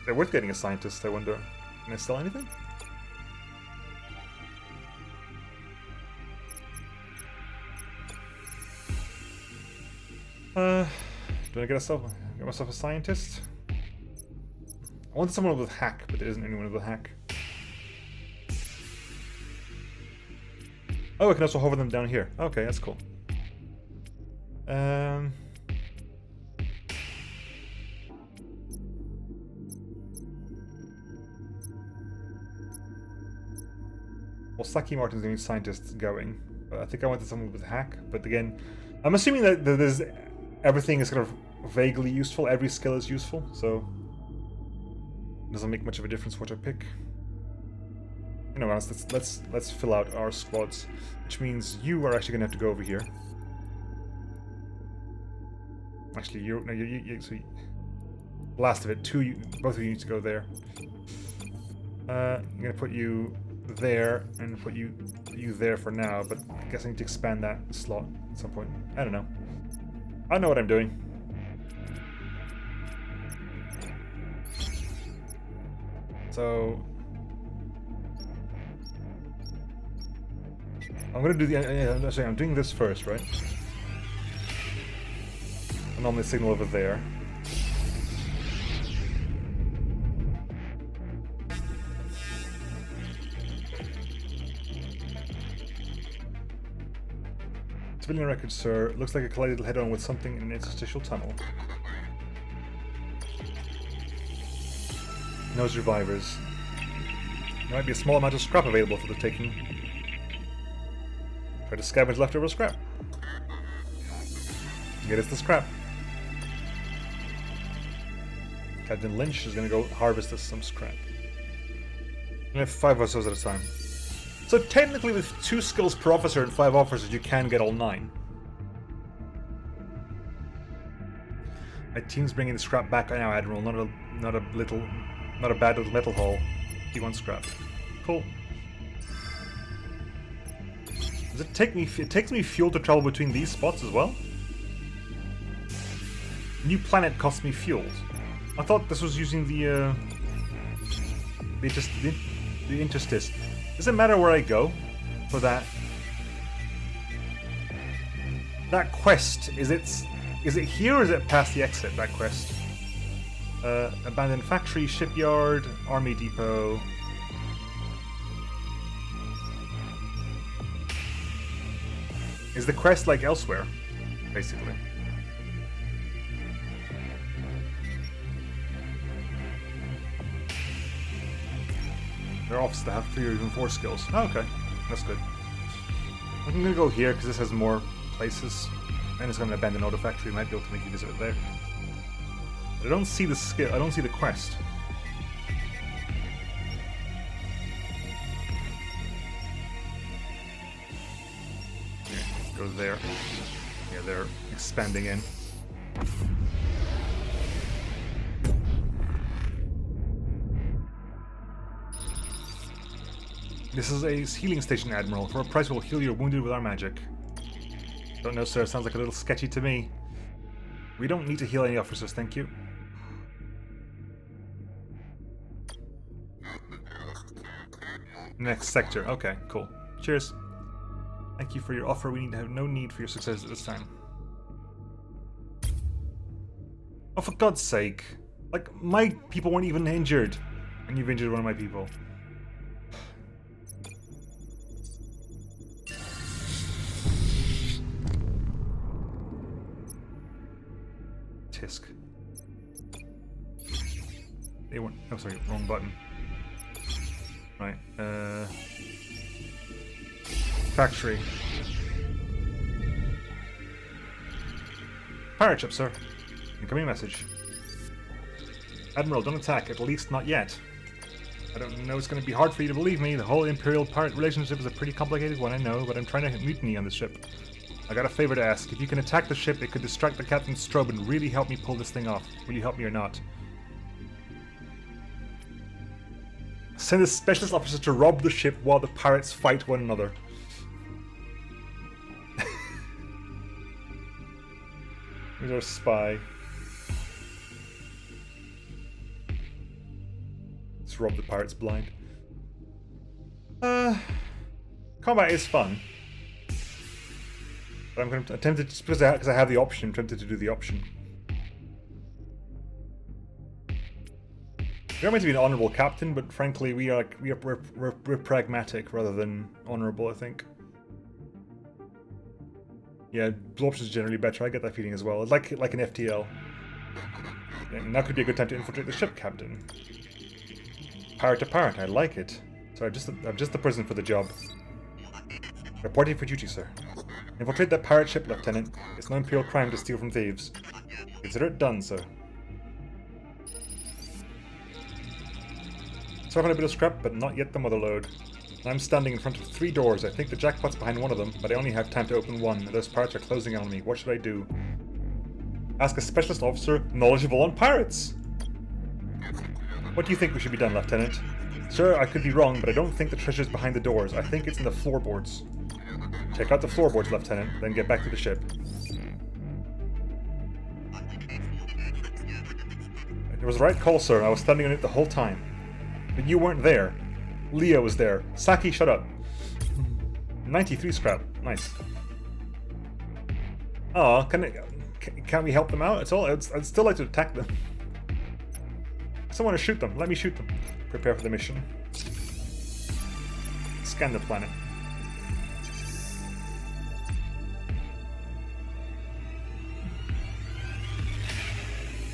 They're worth getting a scientist, I wonder. Can I sell anything? Do I get myself a scientist? I want someone with hack, but there isn't anyone with a hack. Oh, I can also hover them down here. Okay, that's cool. Well, Saki Martin's doing scientists going. I think I wanted someone with hack, but again, I'm assuming that there's everything is kind of vaguely useful. Every skill is useful, so it doesn't make much of a difference what I pick. You know, let's fill out our squads, which means you are actually gonna have to go over here. Actually, so last of it, both of you need to go there. I'm gonna put you there and put you there for now, but I guess I need to expand that slot at some point. I don't know. I know what I'm doing. So I'm gonna do the. Sorry, I'm doing this first, right? I normally signal over there. Civilian record, sir. Looks like it collided head-on with something in an interstitial tunnel. No survivors. There might be a small amount of scrap available for the taking. Try to scavenge leftover scrap. Get us the scrap. Captain Lynch is going to go harvest us some scrap. We have 5 officers at a time. So technically with 2 skills per officer and 5 officers you can get all 9. My team's bringing the scrap back now, Admiral. Not a bad little metal haul. P1 scrap. Cool. Does it take me? It takes me fuel to travel between these spots as well. New planet costs me fuel. I thought this was using the interstice. Does it matter where I go for that? That quest, is it here or is it past the exit, that quest? Abandoned factory, shipyard, army depot. Is the quest like elsewhere, basically? There are officers that have 3 or even 4 skills. Oh, okay, that's good. I'm gonna go here because this has more places. And it's gonna abandon auto factory. Might be able to make you visit it there. But I don't see the skill. I don't see the quest. Go there. Yeah, they're expanding in. This is a healing station, Admiral. For a price, we'll heal your wounded with our magic. Don't know, sir. Sounds like a little sketchy to me. We don't need to heal any officers, thank you. Next sector. Okay, cool. Cheers. Thank you for your offer. We have no need for your success at this time. Oh, for God's sake. Like, my people weren't even injured. And you've injured one of my people. Tisk. They weren't... Oh, sorry. Wrong button. Right. Factory. Pirate ship, sir. Incoming message. Admiral, don't attack. At least not yet. I don't know it's going to be hard for you to believe me. The whole Imperial-pirate relationship is a pretty complicated one, I know, but I'm trying to mutiny on the ship. I got a favor to ask. If you can attack the ship, it could distract the captain's strobe and really help me pull this thing off. Will you help me or not? Send a specialist officer to rob the ship while the pirates fight one another. Here's our spy. Let's rob the pirates blind. Combat is fun. But I'm going to attempt it just because I have the option. I'm tempted to do the option. We're meant to be an honourable captain, but frankly, we're pragmatic rather than honourable, I think. Yeah, blue option is generally better. I get that feeling as well. Like an FTL. Yeah, now could be a good time to infiltrate the ship, Captain. Pirate to pirate, I like it. So I'm just the person for the job. Reporting for duty, sir. Infiltrate that pirate ship, Lieutenant. It's no imperial crime to steal from thieves. Consider it done, sir. So I found a bit of scrap, but not yet the mother lode. I'm standing in front of 3 doors. I think the jackpot's behind one of them, but I only have time to open one, and those pirates are closing in on me. What should I do? Ask a specialist officer knowledgeable on pirates! What do you think we should be done, Lieutenant? Sir, I could be wrong, but I don't think the treasure's behind the doors. I think it's in the floorboards. Check out the floorboards, Lieutenant, then get back to the ship. It was the right call, sir. I was standing on it the whole time. But you weren't there. Leah was there. Saki, shut up. 93 scrap. Nice. Oh, can't we help them out at all? I'd still like to attack them. I want to shoot them. Let me shoot them. Prepare for the mission. Scan the planet.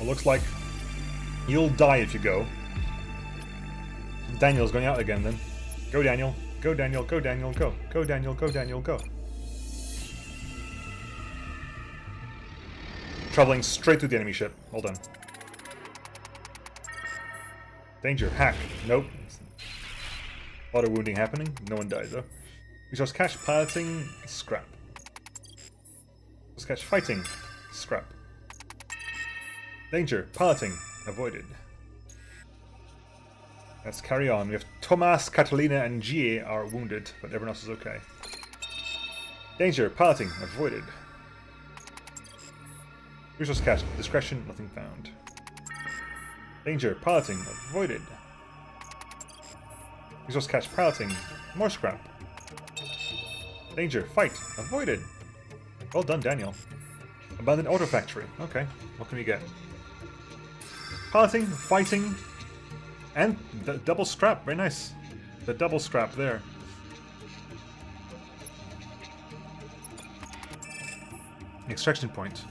looks like you'll die if you go. Daniel's going out again then. Go Daniel. Go Daniel. Go Daniel. Go. Go Daniel. Go Daniel. Go. Traveling straight to the enemy ship. Well done. Danger. Hack. Nope. A lot of wounding happening. No one dies though. Resource cache. Piloting. Scrap. Resource cache. Fighting. Scrap. Danger. Piloting. Avoided. Let's carry on. We have Tomas, Catalina, and Gia are wounded, but everyone else is okay. Danger. Piloting. Avoided. Resource cache. Discretion. Nothing found. Danger. Piloting. Avoided. Resource cache. Piloting. More scrap. Danger. Fight. Avoided. Well done, Daniel. Abandoned auto factory. Okay. What can we get? Piloting. Fighting. And the double scrap. Very nice. The double scrap there. Extraction point.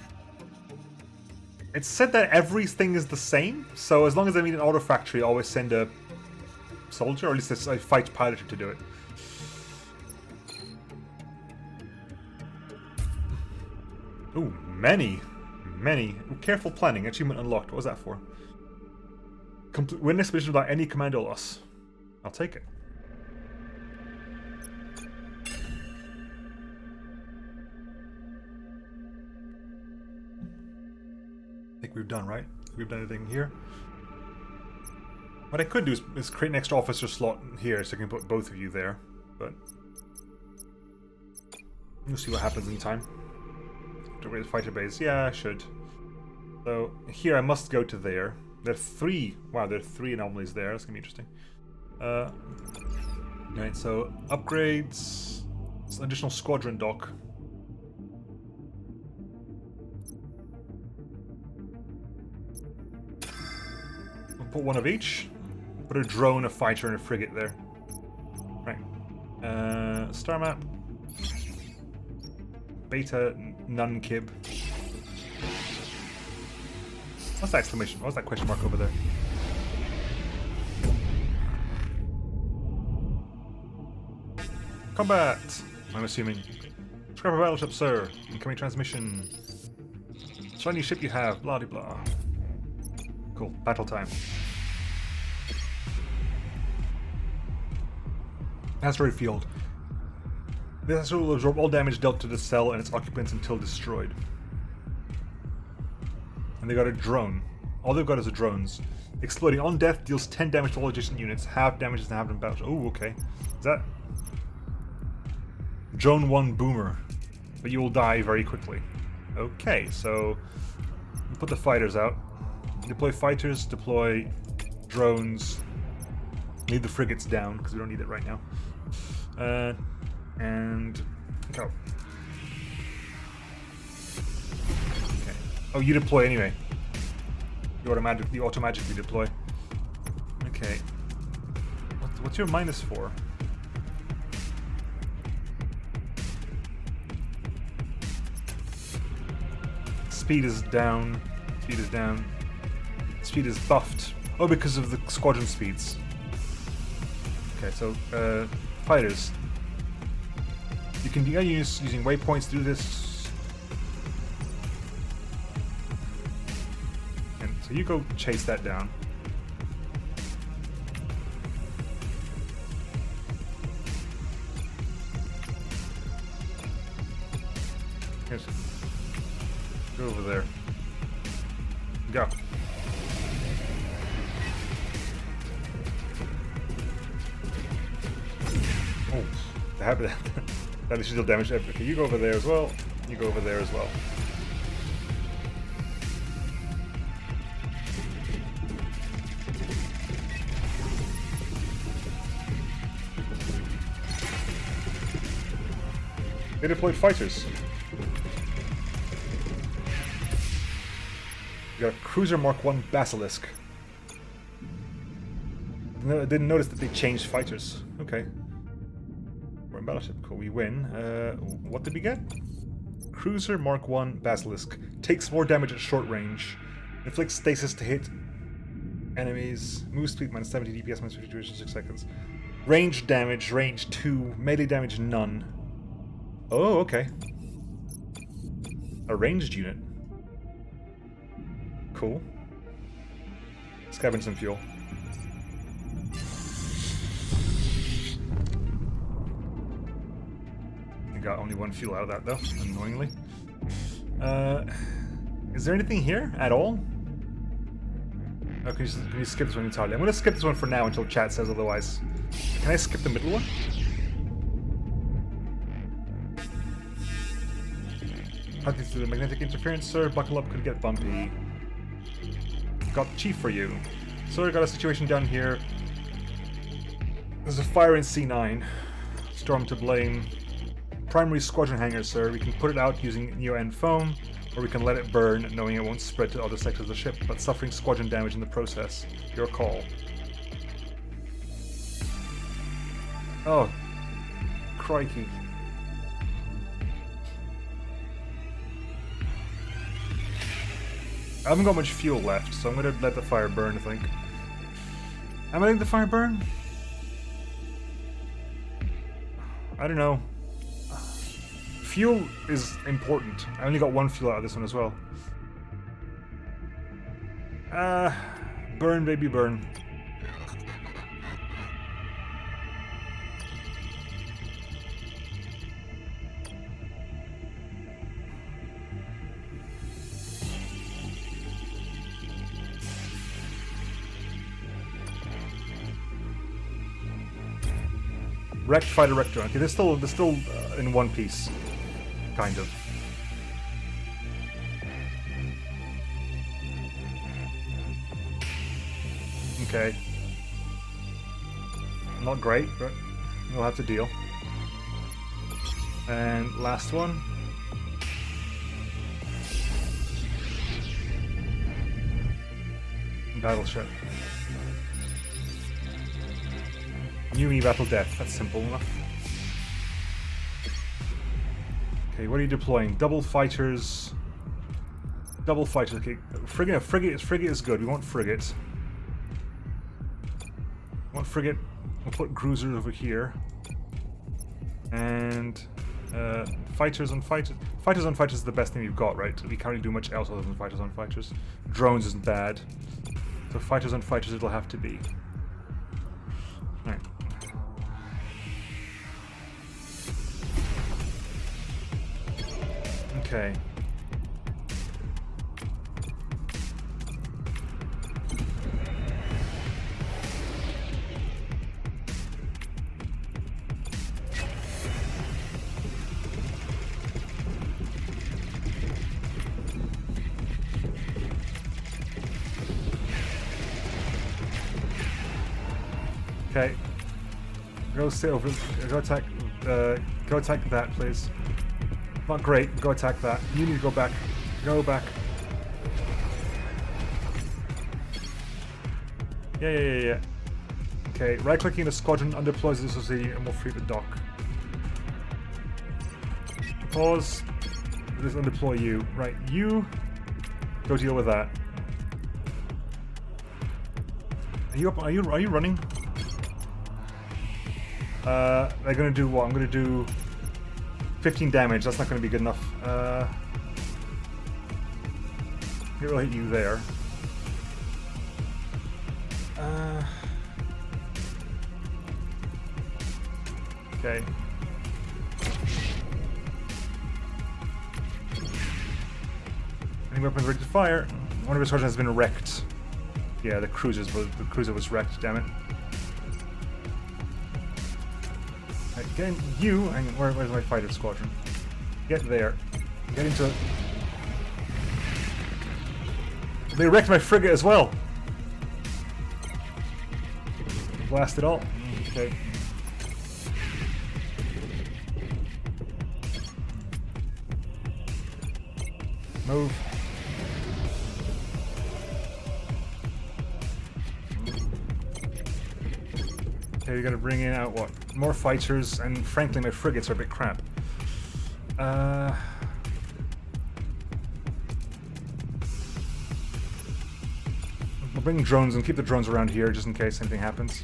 It's said that everything is the same, so as long as I meet an auto factory, I always send a soldier, or at least a fight piloter to do it. Ooh, many. Ooh, careful planning. Achievement unlocked. What was that for? Win this mission without any commando loss. I'll take it. I think we've done, right? We've done anything here. What I could do is create an extra officer slot here so I can put both of you there, but we'll see what happens in time. To raise fighter base. Yeah, I should. So here I must go to there. There are three. Wow, there are three anomalies there. That's gonna be interesting. Right, so upgrades. It's an additional squadron dock. We'll put one of each. Put a drone, a fighter, and a frigate there. Right. Star map. Beta Nunkib. What's that exclamation? What's that question mark over there? Combat! I'm assuming. Scrap a battleship, sir. Incoming transmission. Shiny ship you have. Blah de blah. Cool. Battle time. Asteroid field. This asteroid will absorb all damage dealt to the cell and its occupants until destroyed. And they got a drone. All they've got is a drones. Exploding on death deals 10 damage to all adjacent units. Half damage is half in battle. Oh, okay. Is that Drone 1 Boomer? But you will die very quickly. Okay, so we'll put the fighters out. Deploy fighters, deploy drones. Leave the frigates down because we don't need it right now. And go. Okay. Oh, you deploy anyway. You automatically deploy. Okay. What's your minus for? Speed is down. Speed is down. Speed is buffed. Oh, because of the squadron speeds. Okay, so fighters. You can use using waypoints to do this. And so you go chase that down. Here's, go over there. Go. Oh, that is still damage. Okay, you go over there as well. You go over there as well. They deployed fighters. You got a cruiser Mark 1 Basilisk. No, I didn't notice that they changed fighters. Okay. We're in battleship. Cool, we win. What did we get? Cruiser Mark 1 Basilisk. Takes more damage at short range. Inflict stasis to hit enemies. Move speed minus 70 DPS minus 50 duration 6 seconds. Range damage, range 2. Melee damage, none. Oh, okay. A ranged unit. Cool. Scavenge some fuel. You got only one fuel out of that, though, annoyingly. Is there anything here at all? Oh, can you skip this one entirely? I'm going to skip this one for now until chat says otherwise. Can I skip the middle one? Hunting through the magnetic interference, sir. Buckle up, could get bumpy. Got chief for you. Sir, got a situation down here. There's a fire in C9. Storm to blame. Primary squadron hangar, sir. We can put it out using neo-end foam, or we can let it burn, knowing it won't spread to other sectors of the ship, but suffering squadron damage in the process. Your call. Oh. Crikey. I haven't got much fuel left, so I'm going to let the fire burn, I think. Am I letting the fire burn? I don't know. Fuel is important. I only got one fuel out of this one as well. Burn, baby, burn. Wrecked fighter rector. Okay, they're still in one piece, kind of. Okay. Not great, but we'll have to deal. And last one. Battleship. Uni battle death, that's simple enough. Okay, what are you deploying? Double fighters. Double fighters, okay. Frigate is good, we want frigate. We want frigate, we'll put cruisers over here. And fighters on fighters. Fighters on fighters is the best thing we've got, right? We can't really do much else other than fighters on fighters. Drones isn't bad. So fighters on fighters it'll have to be. Alright. Okay. Okay. Go sit over. Go attack. Go attack that, please. Not great. Go attack that. You need to go back. Go back. Yeah. Okay. Right-clicking the squadron undeploys the society and we'll free the dock. Pause. Let's undeploy you. Right. You. Go deal with that. Are you up? Are you running? They're gonna do what? I'm gonna do 15 damage. That's not gonna be good enough. It will hit you there. Okay. Any weapons ready to fire? One of his squadrons has been wrecked. Yeah, the cruiser was wrecked. Damn it. Get in, you, and where's my fighter squadron? Get there. Get into it. They wrecked my frigate as well! Blast it all. Okay. Move. Okay, we gotta bring in out what? More fighters, and frankly my frigates are a bit crap. bring drones and keep the drones around here just in case anything happens.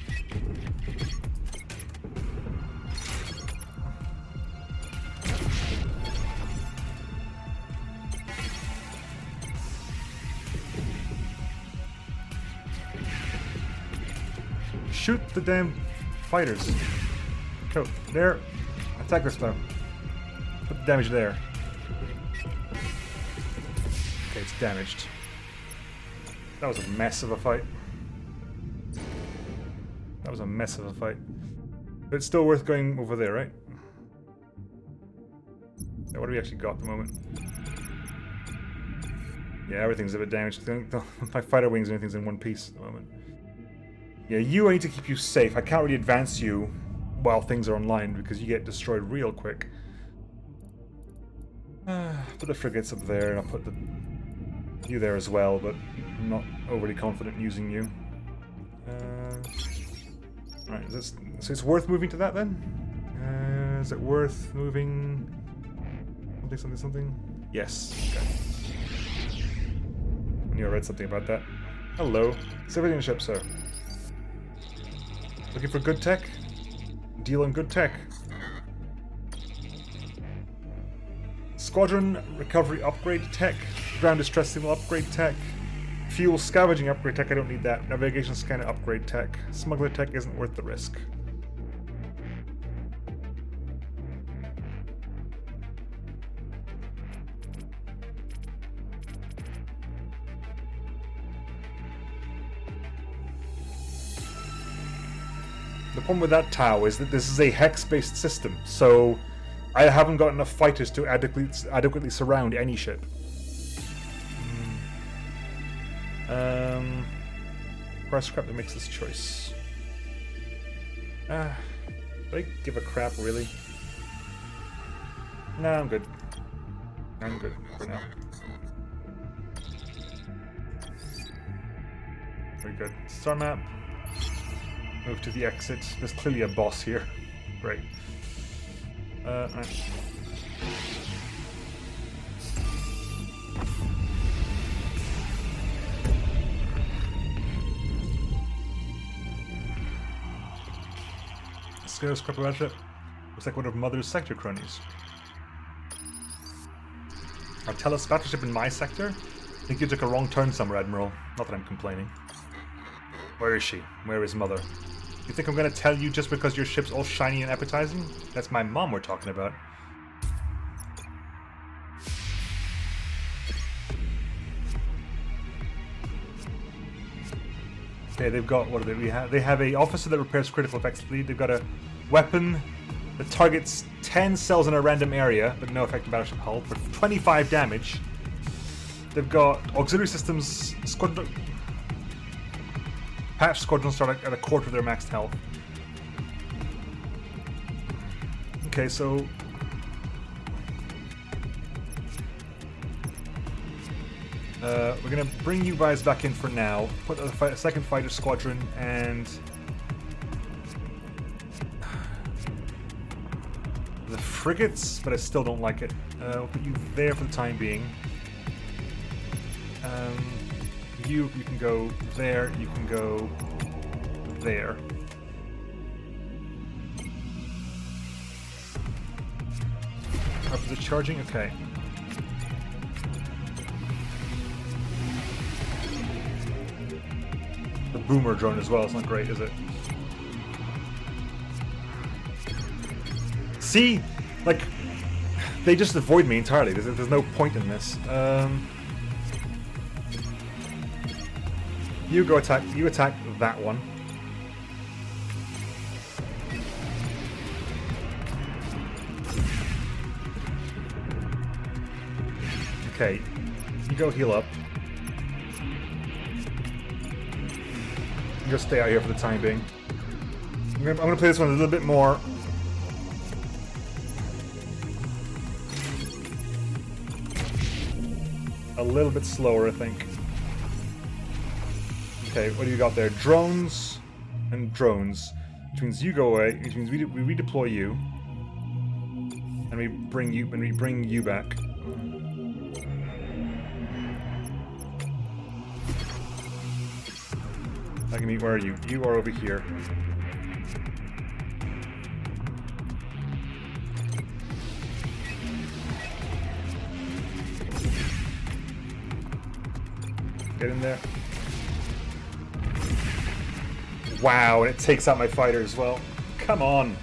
Shoot the damn fighters. Go. There. Attack this though. Put the damage there. Okay, it's damaged. That was a mess of a fight. That was a mess of a fight. But it's still worth going over there, right? Yeah, what do we actually got at the moment? Yeah, everything's a bit damaged. My fighter wings and everything's in one piece at the moment. Yeah, I need to keep you safe. I can't really advance you while things are online because you get destroyed real quick. Put the frigates up there, and I'll put you there as well, but I'm not overly confident in using you. Right, so it's worth moving to that then? Is it worth moving... something? Yes. Okay. I knew I read something about that. Hello. Civilian ship, sir. Looking for good tech? Deal on good tech. Squadron recovery upgrade tech. Ground distress signal upgrade tech. Fuel scavenging upgrade tech, I don't need that. Navigation scanner upgrade tech. Smuggler tech isn't worth the risk. The problem with that Tau is that this is a hex-based system, so I haven't got enough fighters to adequately surround any ship. Press scrap that makes this choice. Do I give a crap, really? No, I'm good. I'm good for now. Very good. Star map. Move to the exit. There's clearly a boss here. Great. Right. Let's go scrap a ship. Looks like one of Mother's sector cronies. Our Tellus battleship in my sector? I think you took a wrong turn somewhere, Admiral. Not that I'm complaining. Where is she? Where is Mother? You think I'm gonna tell you just because your ship's all shiny and appetizing? That's my mom we're talking about. Okay, they've got, what do they have? They have a officer that repairs critical effects lead. They've got a weapon that targets 10 cells in a random area, but no effect on battleship hull, for 25 damage. They've got auxiliary systems, squadron... Patch squadrons start at a quarter of their maxed health. Okay, so... we're gonna bring you guys back in for now. Put a second fighter squadron and... the frigates, but I still don't like it. We'll put you there for the time being. You can go there, you can go there. Opposite charging? Okay. The boomer drone as well, it's not great, is it? See? Like, they just avoid me entirely. There's no point in this. You go attack. You attack that one. Okay. You go heal up. You go stay out here for the time being. I'm gonna play this one a little bit more. A little bit slower, I think. Okay, what do you got there? Drones and drones. Which means you go away, which means we redeploy you. And we bring you back. Nagamine, where are you? You are over here. Get in there. Wow, and it takes out my fighter as well. Come on.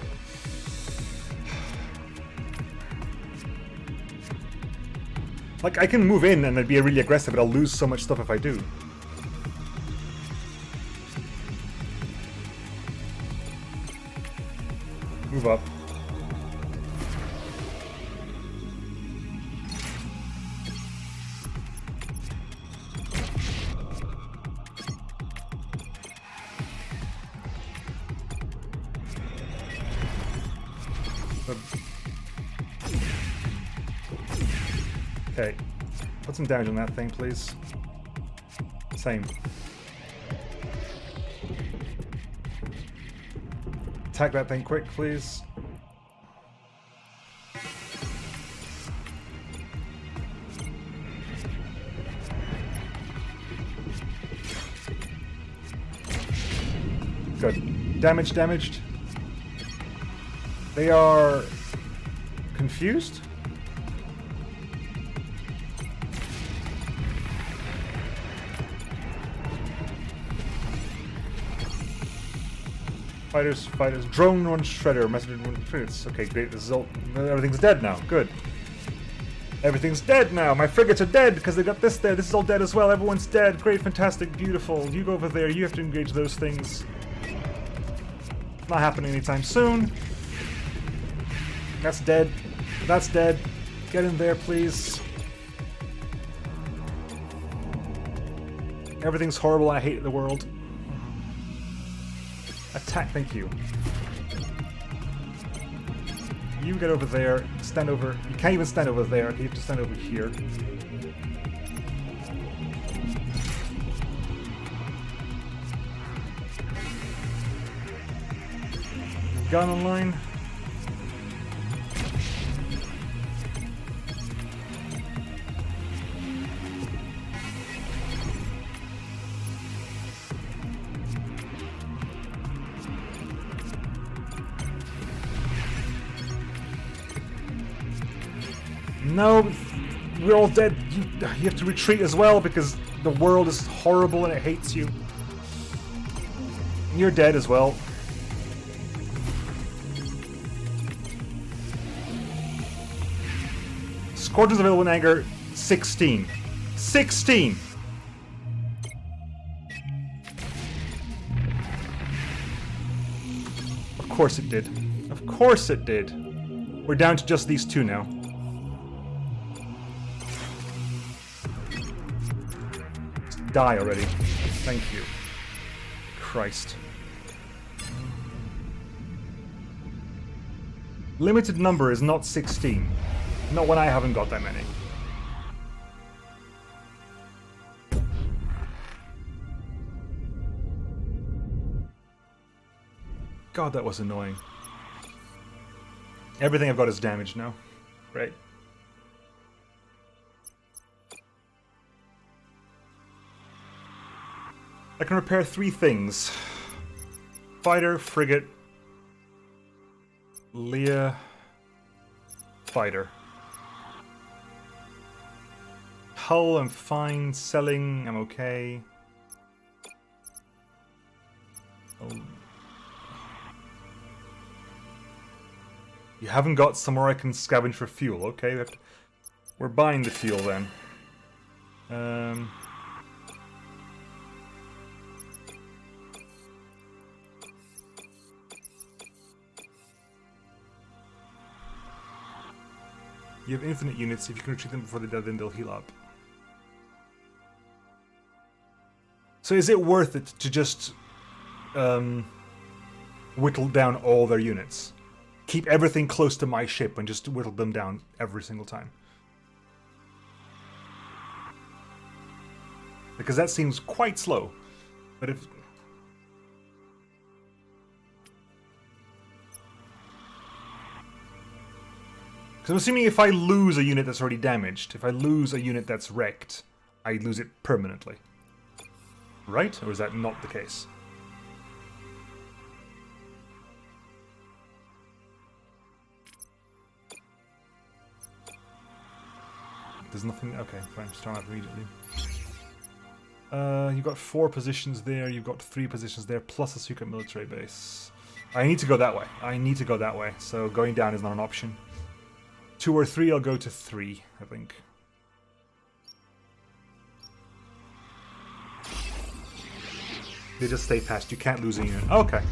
Like, I can move in and I'd be really aggressive, but I'll lose so much stuff if I do. Move up. Okay, put some damage on that thing, please. Same. Attack that thing quick, please. Good. Damaged. They are confused? Fighters. Drone one shredder. Messenger one frigates. Okay, great. This is all. Everything's dead now. Good. Everything's dead now. My frigates are dead because they got this there. This is all dead as well. Everyone's dead. Great, fantastic, beautiful. You go over there. You have to engage those things. Not happening anytime soon. That's dead. That's dead. Get in there, please. Everything's horrible. I hate the world. Attack, thank you. You get over there, stand over. You can't even stand over there, you have to stand over here. Gun online. No, we're all dead. You have to retreat as well because the world is horrible and it hates you. You're dead as well. Squadrons available in anger, 16. 16! Of course it did. Of course it did. We're down to just these two now. Die already. Thank you. Christ. Limited number is not 16. Not when I haven't got that many. God, that was annoying. Everything I've got is damaged now. Great. I can repair 3 things. Fighter, frigate, Leah, fighter. Hull, I'm fine. Selling, I'm okay. Oh. You haven't got somewhere I can scavenge for fuel. Okay, we're buying the fuel then. You have infinite units. If you can retrieve them before they're dead, then they'll heal up. So is it worth it to just whittle down all their units? Keep everything close to my ship and just whittle them down every single time? Because that seems quite slow. But if... Because I'm assuming if I lose a unit that's already damaged, if I lose a unit that's wrecked, I lose it permanently. Right? Or is that not the case? There's nothing... Okay, fine, start up immediately. You've got 4 positions there, you've got 3 positions there, plus a secret military base. I need to go that way. I need to go that way, so going down is not an option. 2 or 3, I'll go to 3, I think. They just stay past. You can't lose a unit. Okay.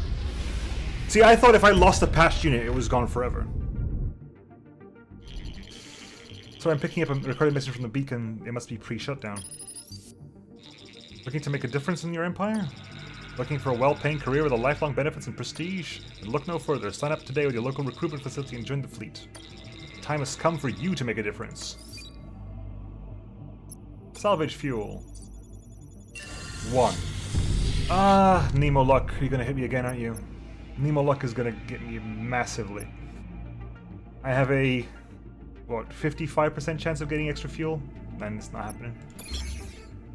See, I thought if I lost a past unit, it was gone forever. So I'm picking up a recorded message from the beacon. It must be pre-shutdown. Looking to make a difference in your empire? Looking for a well-paying career with a lifelong benefits and prestige? Then look no further. Sign up today with your local recruitment facility and join the fleet. Time has come for you to make a difference. Salvage fuel. 1. Ah, Nemo luck. You're gonna hit me again, aren't you? Nemo luck is gonna get me massively. I have a, what, 55% chance of getting extra fuel? And it's not happening.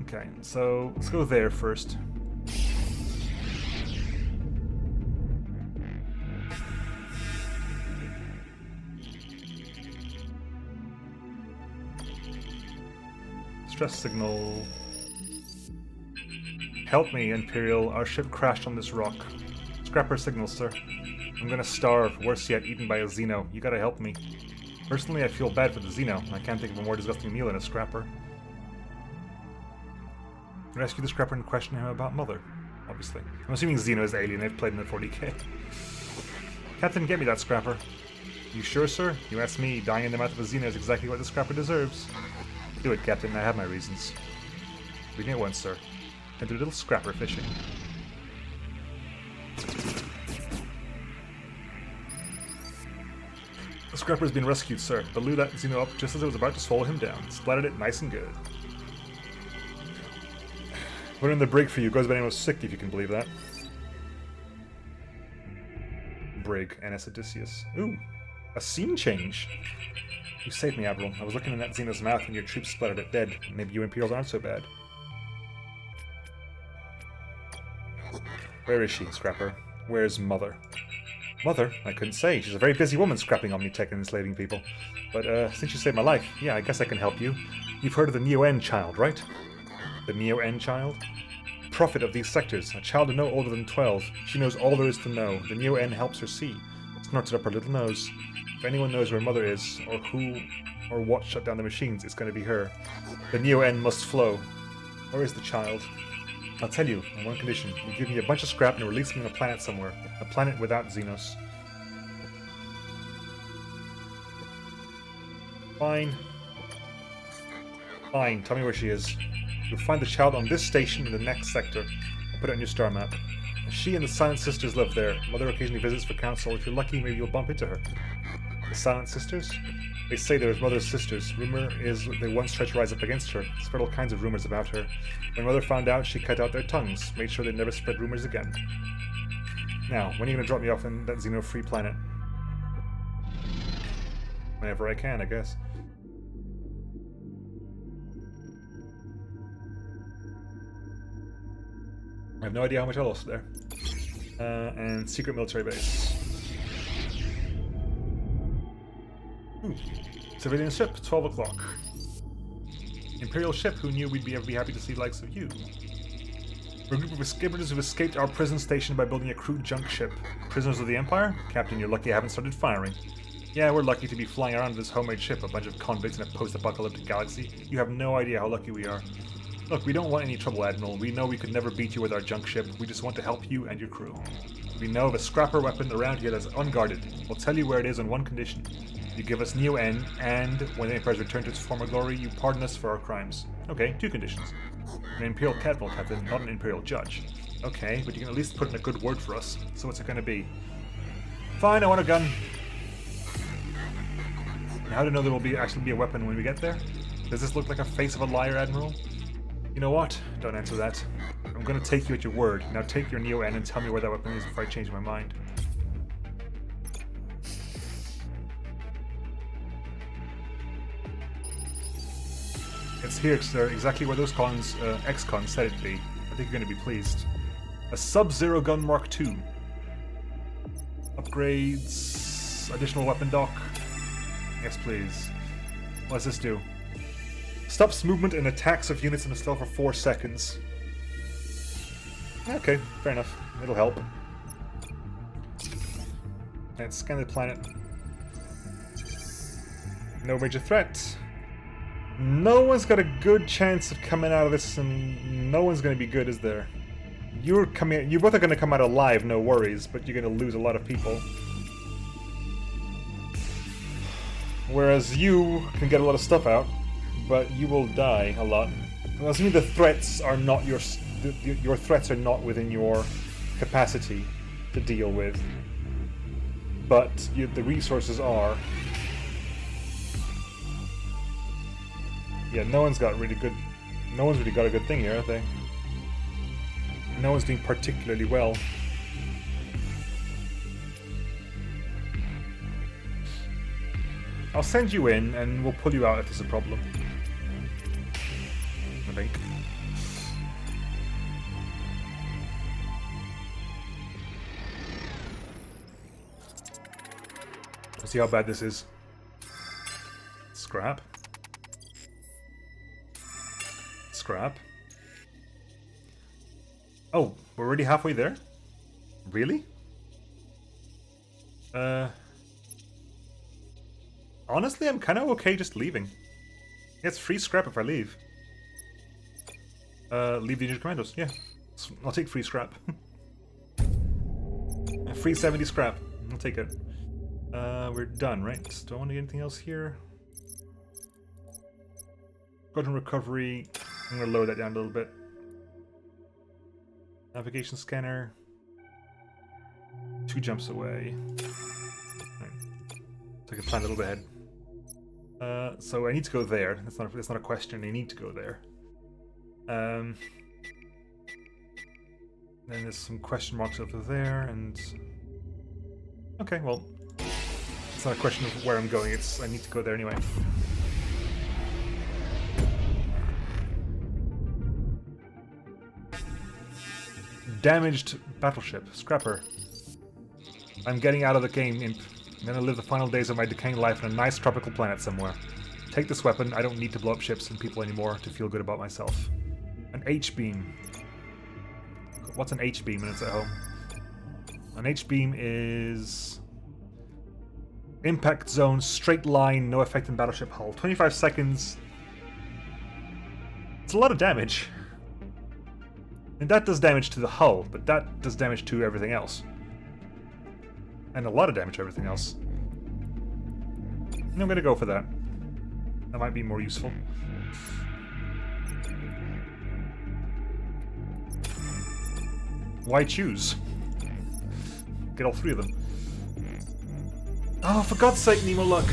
Okay, so let's go there first. Stress signal. Help me, Imperial. Our ship crashed on this rock. Scrapper signal, sir. I'm gonna starve. Worse yet, eaten by a Xeno. You gotta help me. Personally, I feel bad for the Xeno. I can't think of a more disgusting meal than a scrapper. Rescue the scrapper and question him about Mother. Obviously. I'm assuming Xeno is alien. They've played in the 40k. Captain, get me that scrapper. You sure, sir? You asked me. Dying in the mouth of a Xeno is exactly what the scrapper deserves. Do it, Captain. I have my reasons. Bring it once, sir. And do a little scrapper fishing. The scrapper has been rescued, sir. But blew that Xeno up just as it was about to swallow him down. Splattered it nice and good. We're in the brig for you. Goes by the name of Sick, if you can believe that. Brig, NS Odysseus. Ooh, a scene change. You saved me, Admiral. I was looking in that Xeno's mouth and your troops splattered it dead. Maybe you Imperials aren't so bad. Where is she, Scrapper? Where's Mother? Mother? I couldn't say. She's a very busy woman scrapping Omnitech and enslaving people. But, since you saved my life, yeah, I guess I can help you. You've heard of the Neo-N child, right? The Neo-N child? Prophet of these sectors, a child no older than 12. She knows all there is to know. The Neo-N helps her see. Snorts it up her little nose. If anyone knows where Mother is, or who or what shut down the machines, it's going to be her. The Neo-N must flow. Where is the child? I'll tell you, on one condition. You give me a bunch of scrap and release me on a planet somewhere. A planet without Xenos. Fine. Fine, tell me where she is. You'll find the child on this station in the next sector. I'll put it on your star map. She and the Silent Sisters live there. Mother occasionally visits for counsel. If you're lucky, maybe you'll bump into her. The Silent Sisters? They say they're Mother's sisters. Rumor is they once tried to rise up against her. Spread all kinds of rumors about her. When Mother found out, she cut out their tongues. Made sure they never spread rumors again. Now, when are you going to drop me off in that Xeno-free planet? Whenever I can, I guess. I have no idea how much I lost there. And secret military base. Ooh. Civilian ship, 12 o'clock. Imperial ship, who knew we'd be happy to see the likes of you? We're a group of escapers who've escaped our prison station by building a crude junk ship. Prisoners of the Empire? Captain, you're lucky I haven't started firing. Yeah, we're lucky to be flying around this homemade ship, a bunch of convicts in a post-apocalyptic galaxy. You have no idea how lucky we are. Look, we don't want any trouble, Admiral. We know we could never beat you with our junk ship. We just want to help you and your crew. We know of a scrapper weapon around here that's unguarded. We'll tell you where it is on one condition. You give us Neo-N, and when the Empire's returned to its former glory, you pardon us for our crimes. Okay, 2 conditions. An Imperial Admiral, Captain, not an Imperial Judge. Okay, but you can at least put in a good word for us. So what's it gonna be? Fine, I want a gun. Now, how to know there will actually be a weapon when we get there? Does this look like a face of a liar, Admiral? You know what? Don't answer that. I'm gonna take you at your word. Now take your Neo-N and tell me where that weapon is before I change my mind. It's here, sir, exactly where those cons, ex-cons said it'd be. I think you're gonna be pleased. A Sub-Zero gun Mark II. Upgrades... Additional weapon dock. Yes, please. What does this do? Stops movement and attacks of units in a stealth for 4 seconds. Okay, fair enough. It'll help. Let's scan the planet. No major threat. No one's got a good chance of coming out of this, and no one's going to be good, is there? You both are going to come out alive, no worries, but you're going to lose a lot of people. Whereas you can get a lot of stuff out, but you will die a lot. Well, assuming the threats are not your threats are not within your capacity to deal with, but the resources are. Yeah, no one's really got a good thing here, have they? No one's doing particularly well. I'll send you in, and we'll pull you out if there's a problem. I think. Let's see how bad this is. Scrap. Scrap. Oh, we're already halfway there? Really? Honestly, I'm kind of okay just leaving. It's free scrap if I leave. Leave the Ninja Commandos, yeah. I'll take free scrap. Free 70 scrap. I'll take it. We're done, right? Do I want to get anything else here? Squadron recovery. I'm going to lower that down a little bit. Navigation scanner. 2 jumps away. Right. So I can plan a little bit ahead. So I need to go there. That's not a question. I need to go there. Then there's some question marks over there, and okay, well, it's not a question of where I'm going. It's I need to go there anyway. Damaged battleship. Scrapper. I'm getting out of the game, Imp. I'm gonna live the final days of my decaying life on a nice tropical planet somewhere. Take this weapon. I don't need to blow up ships and people anymore to feel good about myself. An H-beam. What's an H-beam when it's at home? An H-beam is... Impact zone, straight line, no effect in battleship hull. 25 seconds. It's a lot of damage. And that does damage to the hull, but that does damage to everything else. And a lot of damage to everything else. And I'm gonna go for that. That might be more useful. Why choose? Get all 3 of them. Oh, for God's sake, Nemo, look!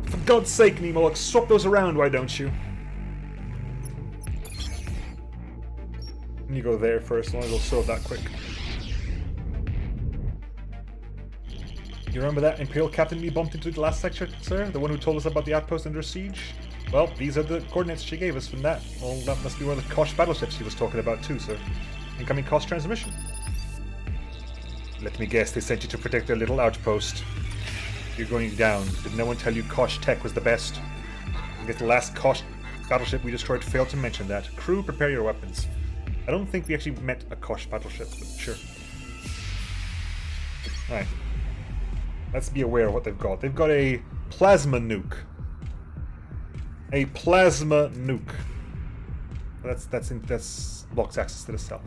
For God's sake, Nemo, look, swap those around, why don't you? And you go there first, as long as it'll show that quick. You remember that Imperial captain we bumped into the last section, sir? The one who told us about the outpost under siege? Well, these are the coordinates she gave us from that. Well, that must be one of the Kosh battleships she was talking about too, sir. Incoming Kosh transmission. Let me guess, they sent you to protect their little outpost. You're going down. Did no one tell you Kosh Tech was the best? I guess the last Kosh battleship we destroyed failed to mention that. Crew, prepare your weapons. I don't think we actually met a Kosh battleship, but sure. Alright. Let's be aware of what they've got. They've got a plasma nuke. A plasma nuke. That's blocks access to the cell.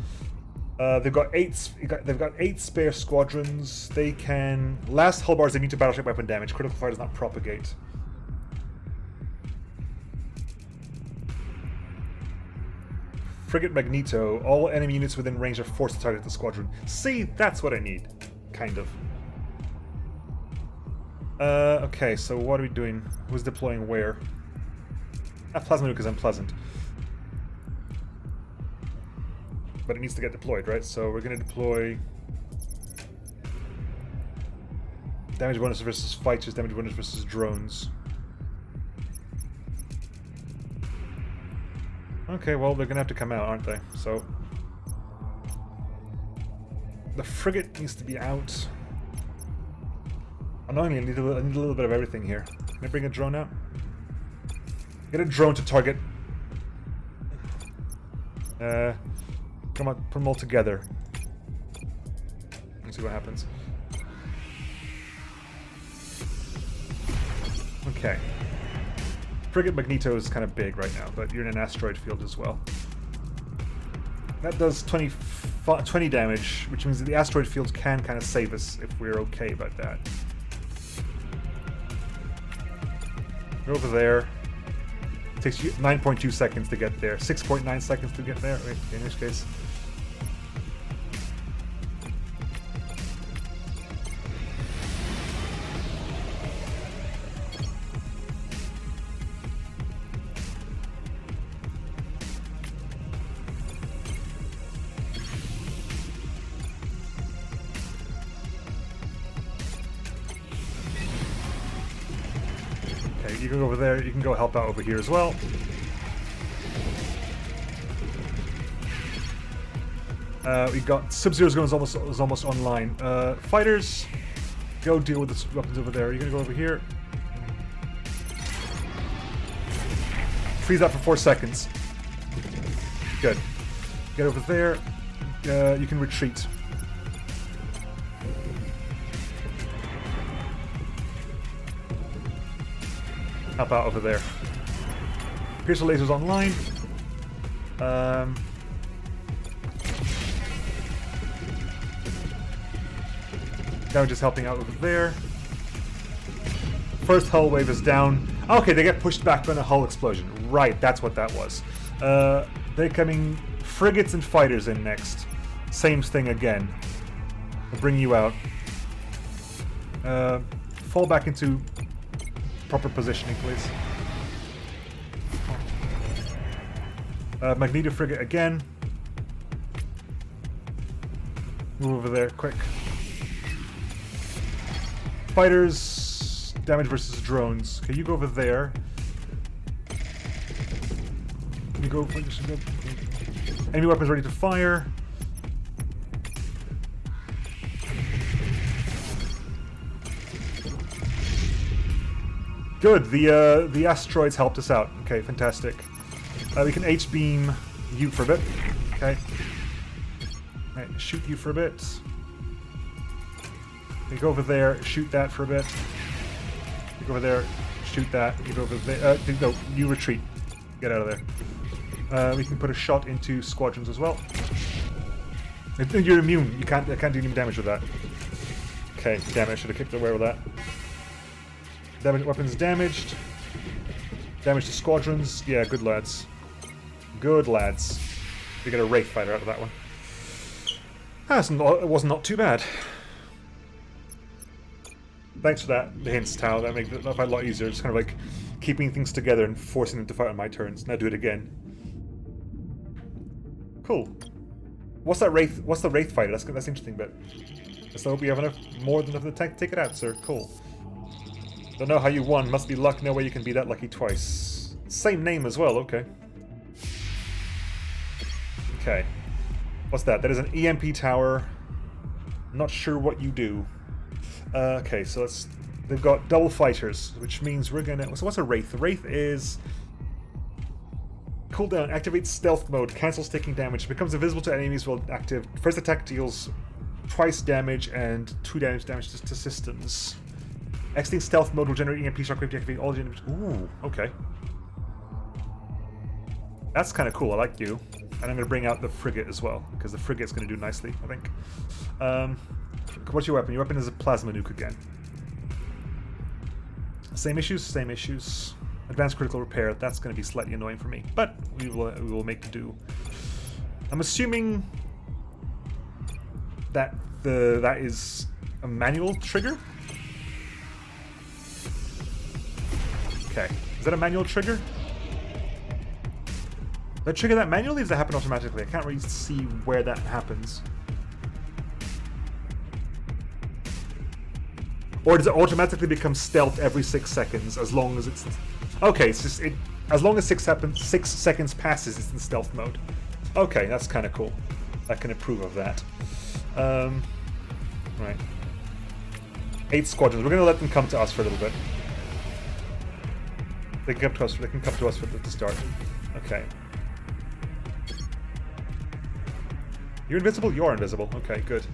They've got 8 spare squadrons. They can last hull bars immune to battleship weapon damage. Critical fire does not propagate. Frigate Magneto. All enemy units within range are forced to target the squadron. See, that's what I need. Kind of. Okay, so what are we doing? Who's deploying where? That plasma nuke is unpleasant. But it needs to get deployed, right? So we're going to deploy... Damage bonus versus fighters, damage bonus versus drones. Okay, well, they're going to have to come out, aren't they? So... The frigate needs to be out. Annoyingly, I need a little bit of everything here. Can I bring a drone out? Get a drone to target. Come on, put them all together. Let's see what happens. Okay. Frigate Magneto is kind of big right now, but you're in an asteroid field as well. That does 20 damage, which means that the asteroid field can kind of save us if we're okay about that. Go over there. It takes you 9.2 seconds to get there. 6.9 seconds to get there. Wait, in this case. You can go over there, you can go help out over here as well. We got Sub-Zero's gun is almost online. Fighters, go deal with the weapons over there. You're gonna go over here. Freeze that for 4 seconds. Good. Get over there. You can retreat. Help out over there. Piercer laser's online. Now just helping out over there. First hull wave is down. Okay, they get pushed back by a hull explosion. Right, that's what that was. They're coming frigates and fighters in next. Same thing again. We'll bring you out. Fall back into proper positioning, please. Magneto frigate again. Move over there, quick. Fighters, damage versus drones. Okay, you go over there. You go. Enemy weapons ready to fire. Good. The asteroids helped us out. Okay, fantastic. We can H-beam you for a bit. Okay. Right, shoot you for a bit. You go over there, shoot that for a bit. You go over there, shoot that. You go over there. No, you retreat. Get out of there. We can put a shot into squadrons as well. You're immune. I can't do any damage with that. Okay, damn it. I should have kicked away with that. Damage, weapons damaged. Damage to squadrons. Yeah, good lads. Good lads. We get a Wraith fighter out of that one. It was not too bad. Thanks for that, the hints, Tao. That makes it a lot easier. It's kind of like keeping things together and forcing them to fight on my turns. Now do it again. Cool. What's that Wraith? What's the Wraith fighter? That's interesting. But let's hope we have more than enough to take it out, sir. Cool. Don't know how you won. Must be luck. No way you can be that lucky twice. Same name as well. Okay. Okay. What's that? That is an EMP tower. Not sure what you do. Okay, so let's... They've got double fighters, which means we're gonna... So what's a Wraith? The Wraith is... Cooldown. Activates stealth mode. Cancels taking damage. Becomes invisible to enemies while active. First attack deals twice damage and 2 damage to systems. Exiting stealth mode will generate EMP shockwave to activate all the enemies. Ooh, okay. That's kind of cool. I like you. And I'm going to bring out the frigate as well, because the frigate's going to do nicely, I think. What's your weapon? Your weapon is a plasma nuke again. Same issues, same issues. Advanced critical repair. That's going to be slightly annoying for me, but we will make do. I'm assuming that that is a manual trigger. Okay, is that a manual trigger? Does that trigger that manually, or does that happen automatically? I can't really see where that happens. Or does it automatically become stealth every 6 seconds as long as it's... Okay, it's just... as long as 6 seconds passes, it's in stealth mode. Okay, that's kind of cool. I can approve of that. Right. 8 squadrons. We're going to let them come to us for a little bit. They can come to us. They can come to us at the start. Okay. You're invisible? You are invisible. Okay, good.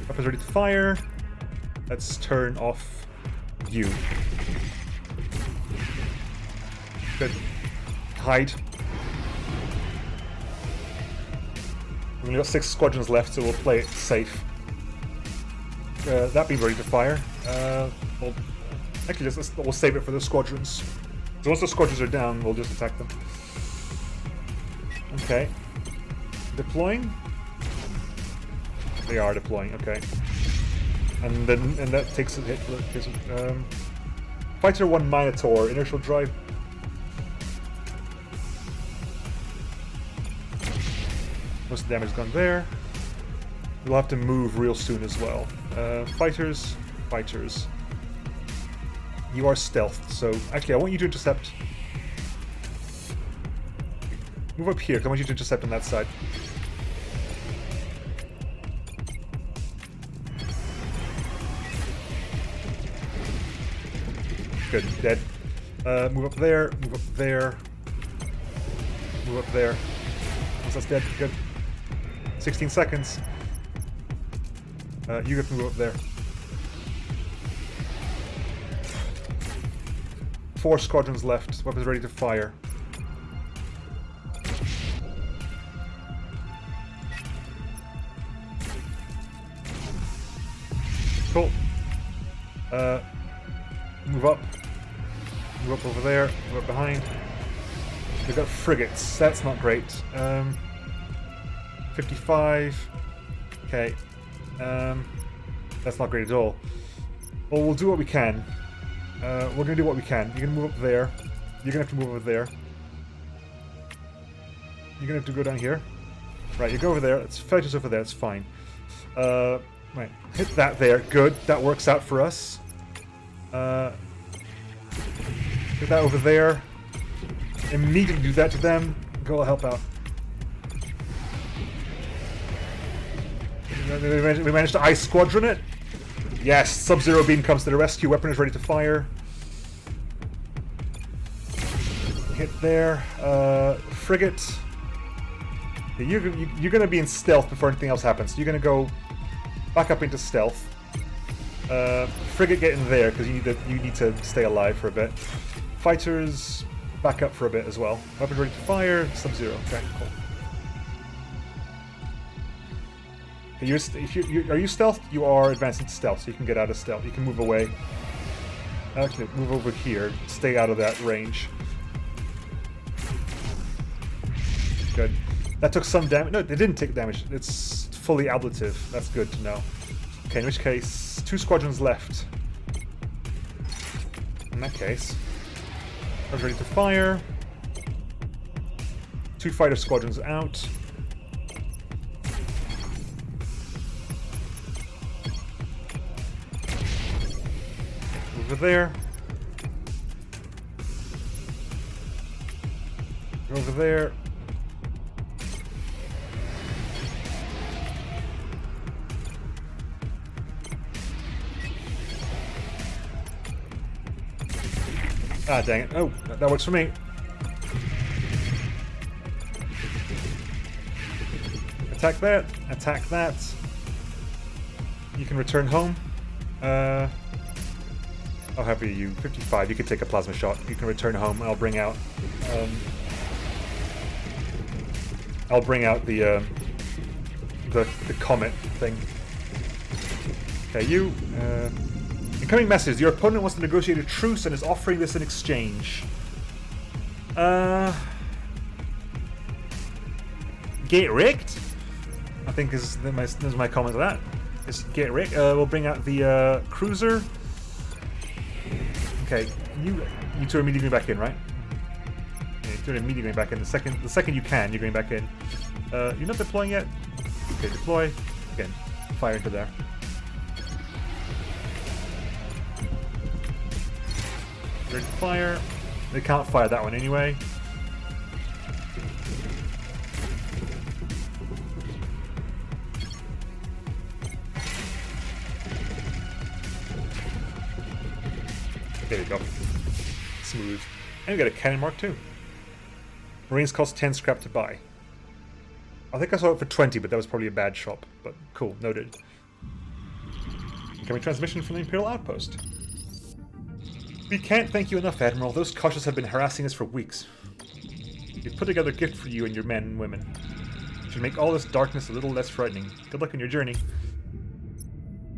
Weapons ready to fire. Let's turn off you. Good. Hide. We've only got 6 squadrons left, so we'll play it safe. That being ready to fire. Well, actually, we'll save it for the squadrons. So once the squadrons are down, we'll just attack them. Okay. Deploying? They are deploying, okay. And that takes a hit. Fighter 1 Minotaur, inertial drive. Most of the damage has gone there. We'll have to move real soon as well. Fighters. You are stealthed, so actually I want you to intercept. Move up here, because I want you to intercept on that side. Good, dead. Move up there, move up there. Move up there. Once that's dead, good. 16 seconds. You have to move up there. 4 squadrons left. Weapons ready to fire. Cool. Move up. Move up over there. Move up behind. We've got frigates. That's not great. 55. Okay. That's not great at all. Well, we'll do what we can. We're gonna do what we can. You're gonna move up there. You're gonna have to move over there. You're gonna have to go down here. Right, you go over there. It's fighters over there. It's fine. Right, hit that there. Good. That works out for us. Get that over there. Immediately do that to them. Go help out. We managed to ice squadron it. Yes, Sub-Zero beam comes to the rescue. Weapon is ready to fire. Hit there. Frigate. You're going to be in stealth before anything else happens. You're going to go back up into stealth. Frigate, get in there because you need to stay alive for a bit. Fighters, back up for a bit as well. Weapon ready to fire. Sub-Zero. Okay, cool. Are you stealthed? You are advancing to stealth, so you can get out of stealth. You can move away. Actually, move over here. Stay out of that range. Good. That took some damage. No, it didn't take damage. It's fully ablative. That's good to know. Okay, in which case, 2 squadrons left. In that case, I was ready to fire. 2 fighter squadrons out. Over there. Over there. Ah, dang it. Oh, that works for me. Attack that. Attack that. You can return home. How happy are you? 55. You can take a plasma shot. You can return home. I'll bring out. I'll bring out the comet thing. Okay, you. Incoming message. Your opponent wants to negotiate a truce and is offering this in exchange. Get rigged? I think is my comment to that. Is get rigged. We'll bring out the cruiser. Okay, you two are immediately going back in, right? Yeah, you two are immediately going back in. The second you can, you're going back in. You're not deploying yet. Okay, deploy. Again, fire into there. Ready to fire. They can't fire that one anyway. There we go. Smooth. And we got a cannon mark too. Marines cost 10 scrap to buy. I think I saw it for 20, but that was probably a bad shop. But cool, noted. Incoming transmission from the Imperial Outpost. We can't thank you enough, Admiral. Those cautious have been harassing us for weeks. We've put together a gift for you and your men and women. It should make all this darkness a little less frightening. Good luck on your journey.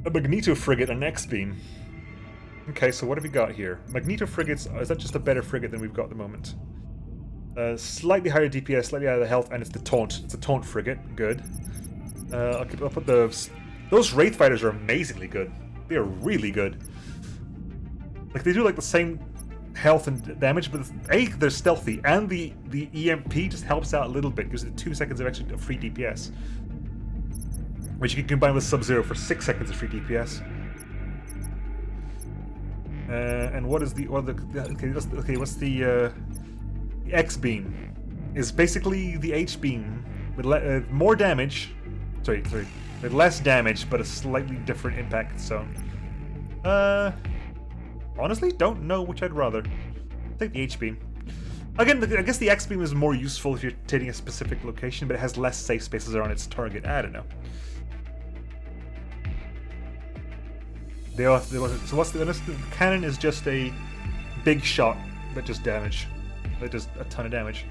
A Magneto frigate and an X-beam. Okay, so what have we got here? Magneto frigates, is that just a better frigate than we've got at the moment? Slightly higher DPS, slightly higher health, and it's the taunt. It's a taunt frigate. Good. I'll put those. Those Wraith fighters are amazingly good. They are really good. Like, they do like the same health and damage, but they're stealthy, and the EMP just helps out a little bit, gives it 2 seconds of extra free DPS, which you can combine with Sub-Zero for 6 seconds of free DPS. And what is the what's the X-beam? Is basically the H-beam with more damage. Sorry, with less damage, but a slightly different impact zone. Honestly, don't know which I'd rather. Take the H-beam. Again, I guess the X-beam is more useful if you're hitting a specific location, but it has less safe spaces around its target. I don't know. So what's the cannon is just a big shot that does damage. That does a ton of damage.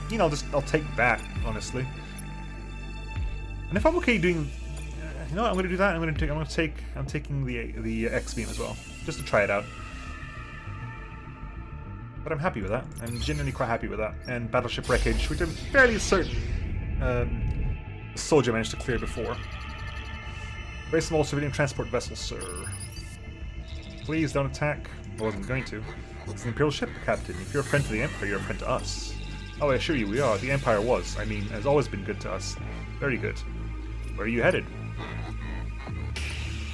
You know, I'll take that, honestly. And if I'm okay doing, you know what, I'm gonna do that. I'm taking the X-beam as well, just to try it out. But I'm happy with that. I'm genuinely quite happy with that. And battleship wreckage, which I'm fairly certain the soldier managed to clear before. Very small civilian transport vessel, sir. Please don't attack. I wasn't going to. It's an Imperial ship, Captain. If you're a friend to the Empire, you're a friend to us. Oh, I assure you we are. The Empire has always been good to us. Very good. Where are you headed?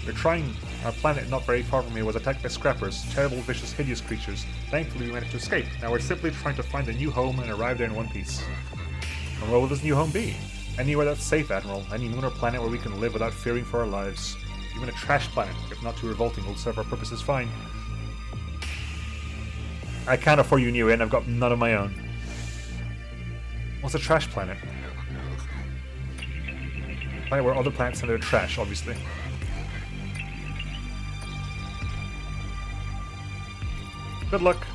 We're trying. Our planet not very far from here was attacked by scrappers. Terrible, vicious, hideous creatures. Thankfully, we managed to escape. Now we're simply trying to find a new home and arrive there in one piece. And where will this new home be? Anywhere that's safe, Admiral. Any moon or planet where we can live without fearing for our lives. Even a trash planet, if not too revolting, will serve our purposes fine. I can't afford you new, and I've got none of my own. What's a trash planet? Planet where other planets send their trash, obviously. Good luck.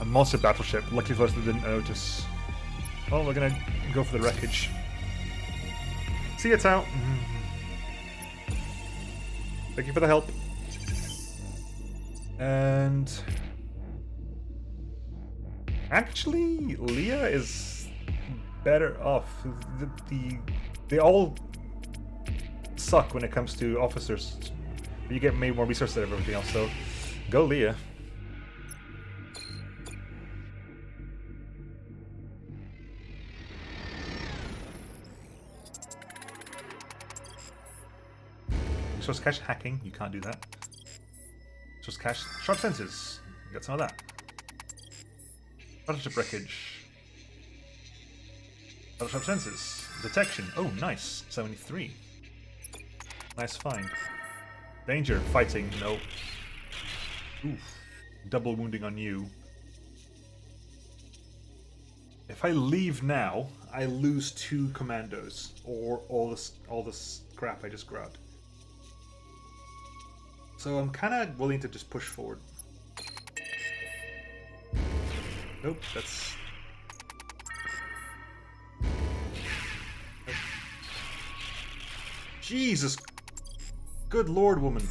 A monster battleship. Lucky for us they didn't notice. Well, we're gonna go for the wreckage. See you, Tao. Thank you for the help. And actually, Leah is better off. They all suck when it comes to officers. You get made more resources out of everything else. So go, Leah. Resource cache hacking, you can't do that. Resource cache, sharp senses, get some of that. Battleship wreckage. Battleship senses, detection, oh nice, 73. Nice find. Danger, fighting, no. Oof, double wounding on you. If I leave now, I lose 2 commandos, or all this crap I just grabbed. So I'm kind of willing to just push forward. Nope, that's... Nope. Jesus! Good lord, woman.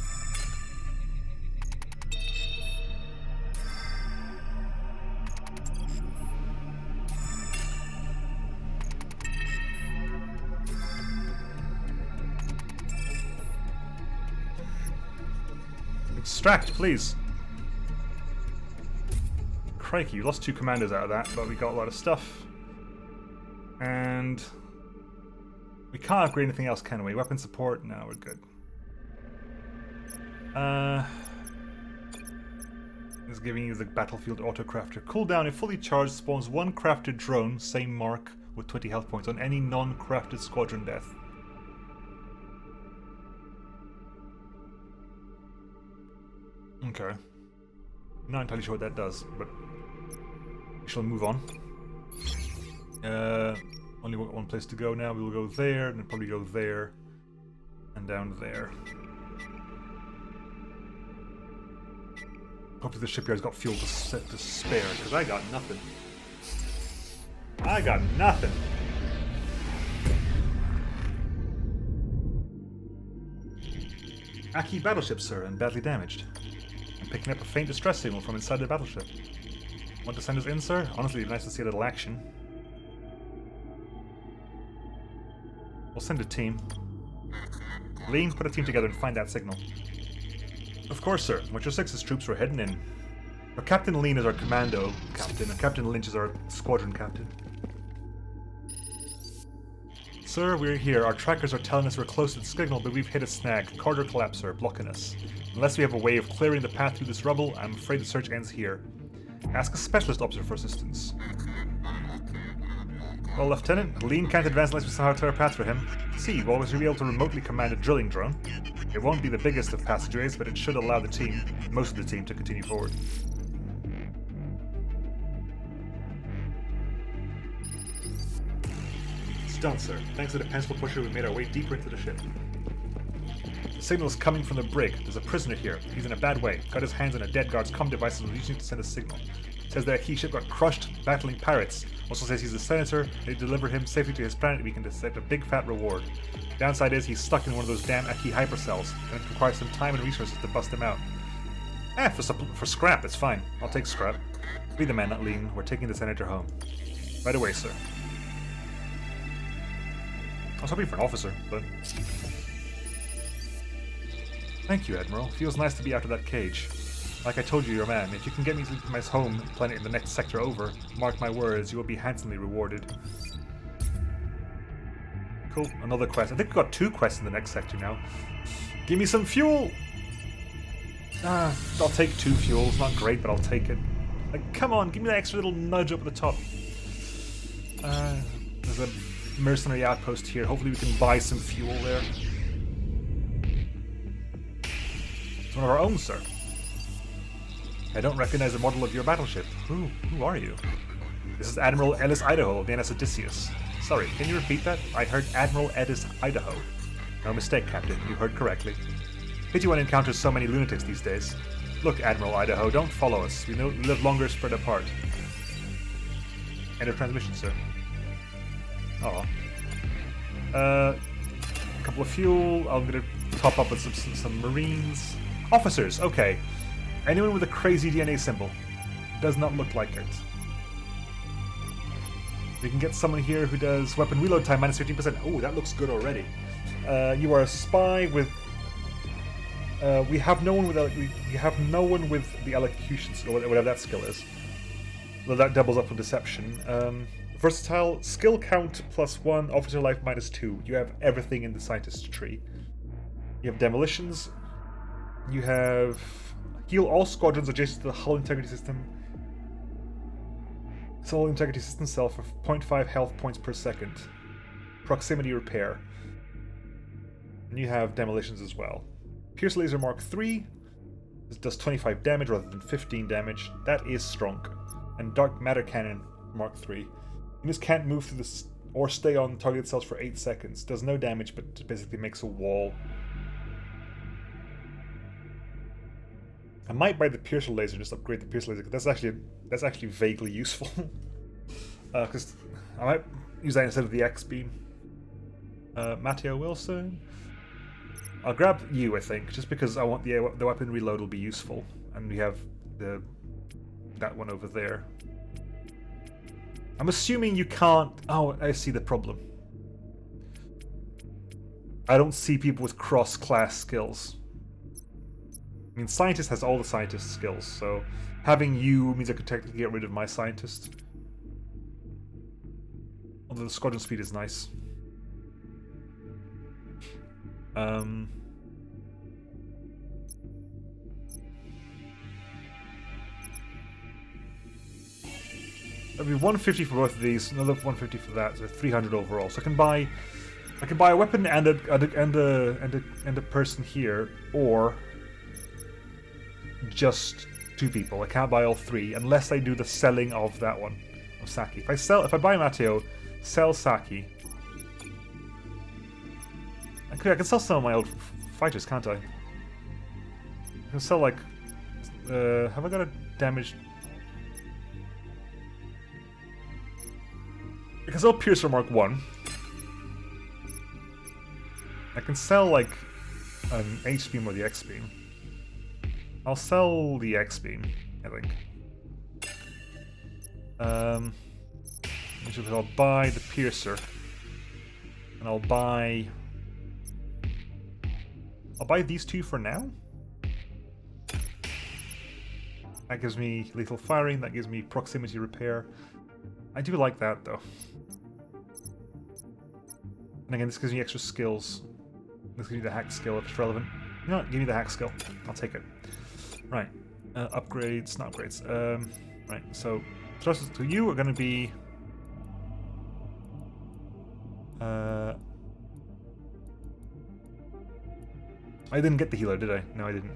Extract, please. Crikey, you lost 2 commanders out of that, but we got a lot of stuff. And we can't upgrade anything else, can we? Weapon support? No, we're good. It's giving you the battlefield autocrafter. Cooldown, if fully charged, spawns 1 crafted drone, same mark, with 20 health points on any non-crafted squadron death. Okay. Not entirely sure what that does, but we shall move on. Only one place to go now. We will go there, and then probably go there, and down there. Hopefully the shipyard's got fuel to spare, because I got nothing. I got nothing! Aki battleship, sir, and badly damaged. I'm picking up a faint distress signal from inside the battleship. Want to send us in, sir? Honestly, it'd be nice to see a little action. We'll send a team. Lean, put a team together and find that signal. Of course, sir. Witcher 6's troops were heading in. Our Captain Lean is our commando captain, and Captain Lynch is our squadron captain. Sir, we're here. Our trackers are telling us we're close to the signal, but we've hit a snag. Corridor collapser blocking us. Unless we have a way of clearing the path through this rubble, I'm afraid the search ends here. Ask a specialist officer for assistance. Well, Lieutenant, Lean can't advance unless we somehow clear a path for him. See, we'll always be able to remotely command a drilling drone. It won't be the biggest of passageways, but it should allow the team, most of the team, to continue forward. It's done, sir. Thanks to the pencil pusher, we made our way deeper into the ship. The signal's coming from the brig. There's a prisoner here. He's in a bad way. Got his hands on a dead guard's comm device and was using it to send a signal. Says that key ship got crushed, battling pirates. Also says he's a senator. They deliver him safely to his planet. We can accept a big fat reward. Downside is he's stuck in one of those damn Aki hypercells, and it requires some time and resources to bust him out. For scrap, it's fine. I'll take scrap. Be the man, not Lean. We're taking the senator home. Right away, sir. I was hoping for an officer, but... Thank you, Admiral. Feels nice to be out of that cage. Like I told you, your man, if you can get me to my home planet in the next sector over, mark my words, you will be handsomely rewarded. Cool, another quest. I think we've got 2 quests in the next sector now. Give me some fuel! I'll take 2 fuel. It's not great, but I'll take it. Like, come on, give me that extra little nudge up at the top. There's a mercenary outpost here. Hopefully we can buy some fuel there. It's one of our own, sir. I don't recognize the model of your battleship. Who are you? This is Admiral Ellys Idaho of the NS Odysseus. Sorry, can you repeat that? I heard Admiral Ellys Idaho. No mistake, Captain. You heard correctly. Pity one encounters so many lunatics these days. Look, Admiral Idaho, don't follow us. We live longer spread apart. End of transmission, sir. Oh. A couple of fuel. I'm gonna top up with some marines. Officers, okay. Anyone with a crazy DNA symbol. Does not look like it. We can get someone here who does weapon reload time minus 15%. Oh, that looks good already. You are a spy with... we have no one with the elocution skill, whatever that skill is. Well, that doubles up with deception. Versatile, skill count +1, officer life -2. You have everything in the scientist tree. You have demolitions. You have... Heal all squadrons adjacent to the hull integrity system. Hull integrity system cell for 0.5 health points per second. Proximity repair. And you have demolitions as well. Pierce laser Mark 3. This does 25 damage rather than 15 damage. That is strong. And dark matter cannon Mark 3. Units can't move through this or stay on targeted cells for 8 seconds. Does no damage, but just basically makes a wall. I might buy the piercer laser, just upgrade the piercer laser, because that's actually vaguely useful. Because I might use that instead of the X-beam. Matteo Wilson. I'll grab you, I think, just because I want the weapon reload will be useful, and we have that one over there. I'm assuming you can't... Oh, I see the problem. I don't see people with cross-class skills. I mean, scientist has all the scientist skills, so having you means I could technically get rid of my scientist. Although the squadron speed is nice. That'd be 150 for both of these, another 150 for that, so 300 overall. So I can buy a weapon and a person here, or just 2 people. I can't buy all 3 unless I do the selling of that one, of Saki. If I buy Matteo, sell Saki. I can sell some of my old fighters, can't I? I can sell like, have I got a damaged? I can sell Piercer Mark 1. I can sell like an H-beam or the X-beam. I'll sell the X-beam, I think. I'll buy the Piercer. And I'll buy these 2 for now. That gives me lethal firing, that gives me proximity repair. I do like that though. And again, this gives me extra skills. This gives me the hack skill if it's relevant. You know what? Give me the hack skill. I'll take it. Right. Upgrades, not upgrades. Right, so thrusters to you are going to be... I didn't get the healer, did I? No, I didn't.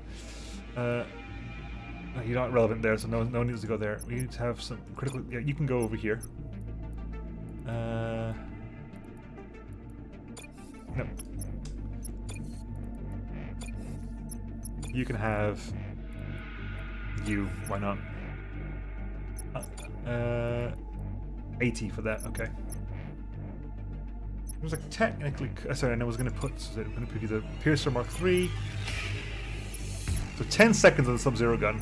You're not relevant there, so no needs to go there. We need to have some critical... Yeah, you can go over here. No. You can have... You, why not? 80 for that, okay. It was like technically... sorry, I was going to put you the Piercer Mark 3. So 10 seconds on the Sub-Zero gun,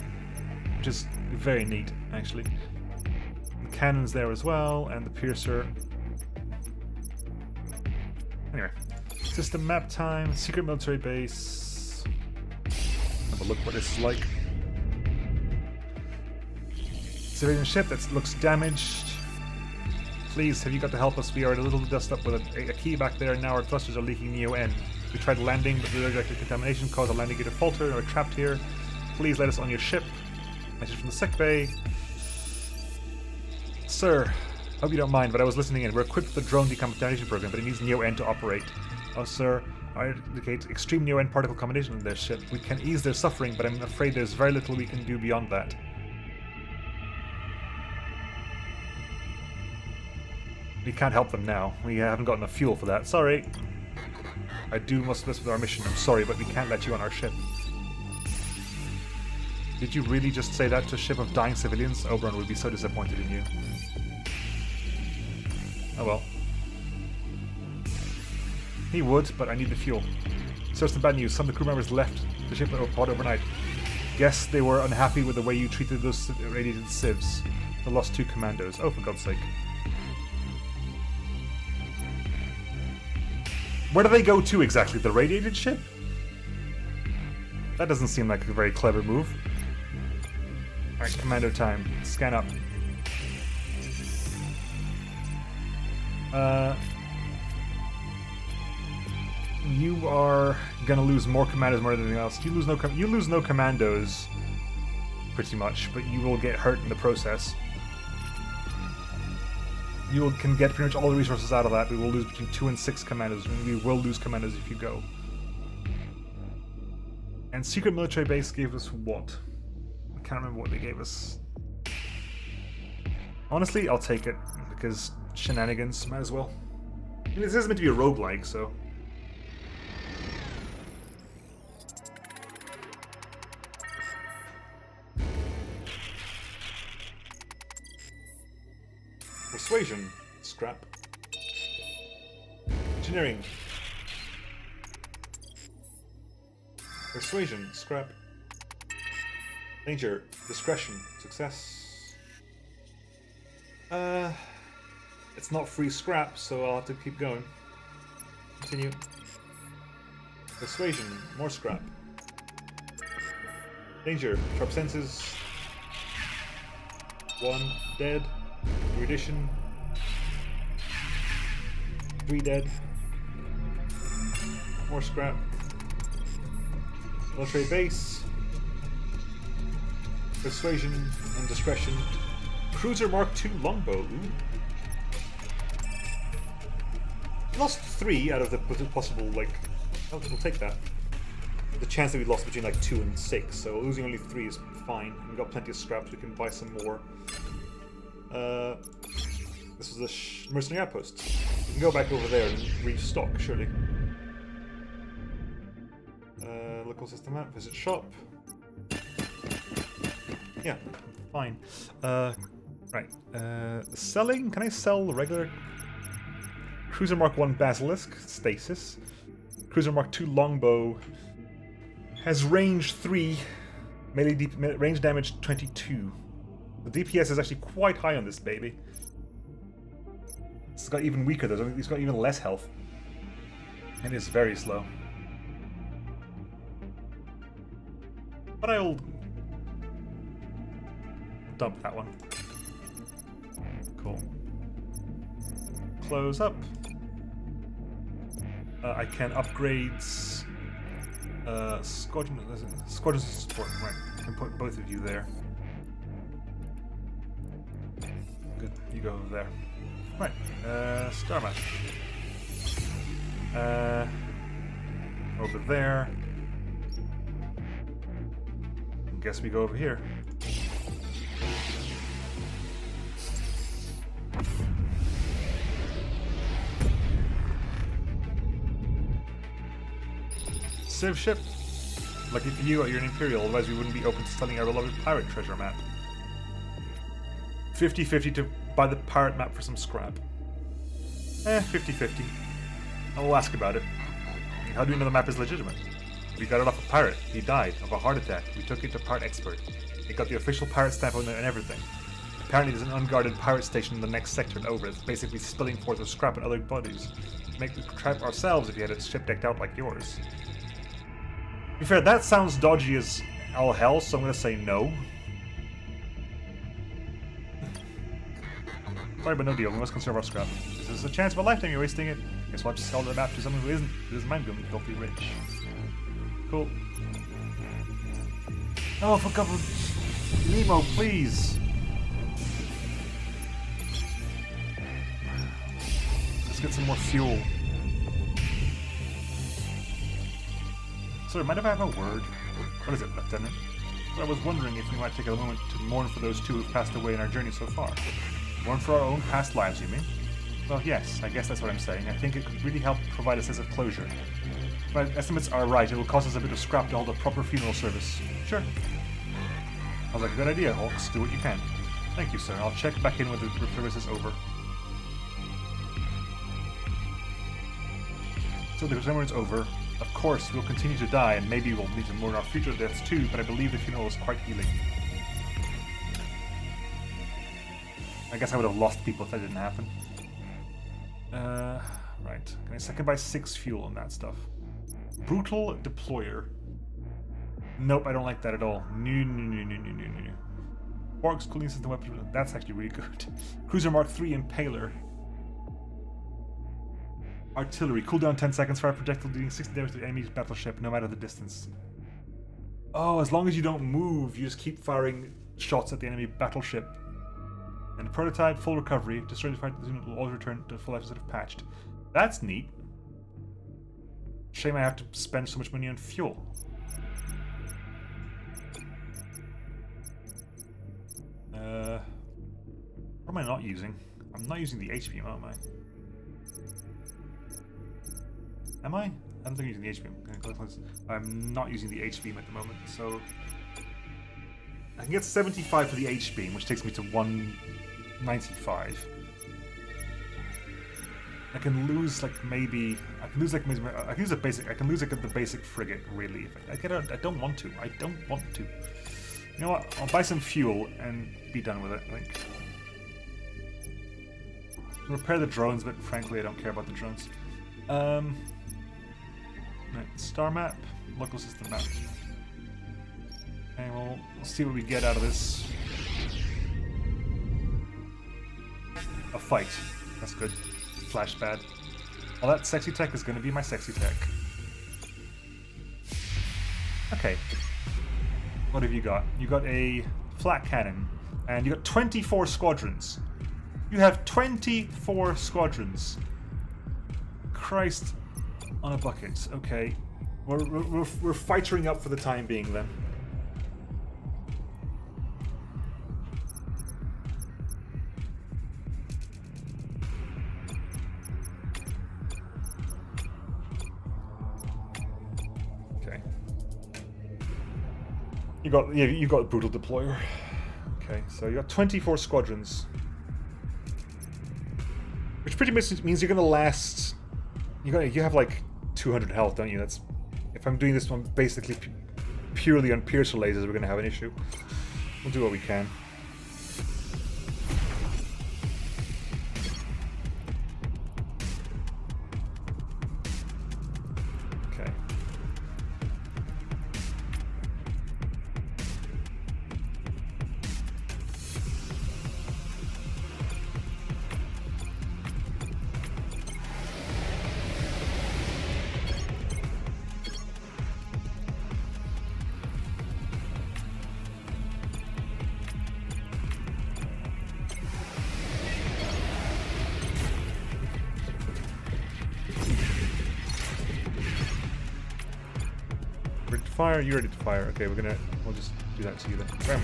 which is very neat, actually. The cannon's there as well, and the Piercer. Anyway, system map time, secret military base. Have a look what this is like. Civilian ship that looks damaged. Please, have you got to help us? We are a little dust up with a key back there, and now our thrusters are leaking Neo-N. We tried landing, but the radioactive contamination caused our landing gear to falter, and we're trapped here. Please let us on your ship. Message from the sick bay. Sir, hope you don't mind, but I was listening in. We're equipped with the drone decontamination program, but it needs Neo-N to operate. Oh, sir, I indicate extreme Neo-N particle combination in their ship. We can ease their suffering, but I'm afraid there's very little we can do beyond that. We can't help them now. We haven't got enough fuel for that. Sorry. I do must miss with our mission. I'm sorry, but we can't let you on our ship. Did you really just say that to a ship of dying civilians? Oberon would be so disappointed in you. Oh well. He would, but I need the fuel. So some bad news. Some of the crew members left the ship pod overnight. Guess they were unhappy with the way you treated those radiated civs. They lost 2 commandos. Oh, for God's sake. Where do they go to exactly? The radiated ship? That doesn't seem like a very clever move. Alright, commando time. Scan up. You are gonna lose more commandos more than anything else. You lose no commandos, pretty much, but you will get hurt in the process. You can get pretty much all the resources out of that. We will lose between 2 and 6 commandos, and we will lose commandos if you go. And secret military base gave us what? I can't remember what they gave us. Honestly, I'll take it, because shenanigans, might as well. I mean, this is meant to be a roguelike, so... Persuasion, scrap. Engineering. Persuasion, scrap. Danger, discretion, success. It's not free scrap, so I'll have to keep going. Continue. Persuasion, more scrap. Danger, sharp senses. 1 dead. Erudition. 3 dead. More scrap. Military base. Persuasion and discretion. Cruiser Mark II longbow. Ooh. Lost 3 out of the possible, like... Oh, we'll take that. The chance that we lost between like 2 and 6, so losing only 3 is fine. We've got plenty of scraps, we can buy some more. This was a mercenary outpost. We can go back over there and restock, surely. Local system map, visit shop. Yeah, fine. Right. Selling? Can I sell the regular Cruiser Mark 1 Basilisk, Stasis. Cruiser Mark 2 Longbow has range 3, melee range damage 22. The DPS is actually quite high on this baby. It's got even weaker though, it's got even less health. And it's very slow. But I'll dump that one. Cool. Close up. I can upgrade squadron support. Right, I can put both of you there. Good, you go over there. Right, star map. Over there. Guess we go over here. Civ ship. Lucky for you, you're an Imperial, otherwise we wouldn't be open to selling our beloved pirate treasure map. 50-50 to buy the pirate map for some scrap. 50-50. I will ask about it. How do we know the map is legitimate? We got it off a pirate. He died of a heart attack. We took it to Pirate Expert. It got the official pirate stamp on it and everything. Apparently there's an unguarded pirate station in the next sector and over. It's basically spilling forth of scrap and other bodies. Make the trap ourselves if you had a ship decked out like yours. To be fair, that sounds dodgy as all hell, so I'm gonna say no. Sorry, but no deal. We must conserve our scrap. This is a chance of a lifetime. You're wasting it. Guess we'll have to sell the map to someone who doesn't mind being filthy rich. Cool. Oh, for God, Nemo, please. Let's get some more fuel. Sorry, mind if I have a word? What is it, Lieutenant? Well, I was wondering if we might take a moment to mourn for those two who've passed away in our journey so far. Mourn for our own past lives, you mean? Well, yes, I guess that's what I'm saying. I think it could really help provide a sense of closure. If my estimates are right, it will cost us a bit of scrap to hold a proper funeral service. Sure. Sounds like a good idea, Hawks. Do what you can. Thank you, sir. I'll check back in when the service is over. So the ceremony is over. Of course, we'll continue to die, and maybe we'll need to mourn our future deaths too, but I believe the funeral is quite healing. I guess I would have lost people if that didn't happen. Right. I can buy 6 fuel on that stuff. Brutal Deployer. Nope, I don't like that at all. No. Quarks, cooling system weapons. That's actually really good. Cruiser Mark III Impaler. Artillery. Cooldown 10 seconds. Fire projectile dealing 60 damage to the enemy's battleship, no matter the distance. Oh, as long as you don't move, you just keep firing shots at the enemy battleship. And prototype, full recovery. Destroy the fight, the unit will always return to full life instead of patched. That's neat. Shame I have to spend so much money on fuel. What am I not using? I'm not using the H-beam, am I? Am I? I don't think I'm using the H-beam. I'm not using the H-beam at the moment, so... I can get 75 for the H-beam, which takes me to 195. I can lose like maybe I can lose a basic. I can lose like the basic frigate really. If I don't want to. I don't want to. You know what? I'll buy some fuel and be done with it. I think. Repair the drones, but frankly, I don't care about the drones. Right, star map, local system map. And we'll see what we get out of this. A fight. That's good. Flash bad. Well, that sexy tech is going to be my sexy tech. Okay. What have you got? You got a flat cannon. And you got 24 squadrons. You have 24 squadrons. Christ on a bucket. Okay. We're fightering up for the time being then. Okay. You got brutal deployer. Okay, so you got 24 squadrons. Which pretty much means you're gonna last. You have like 200 health, don't you? That's if I'm doing this one basically purely on piercer lasers, we're gonna have an issue. We'll do what we can. Okay. Ready to fire? You ready to fire? Okay, we'll just do that to you then. Bam.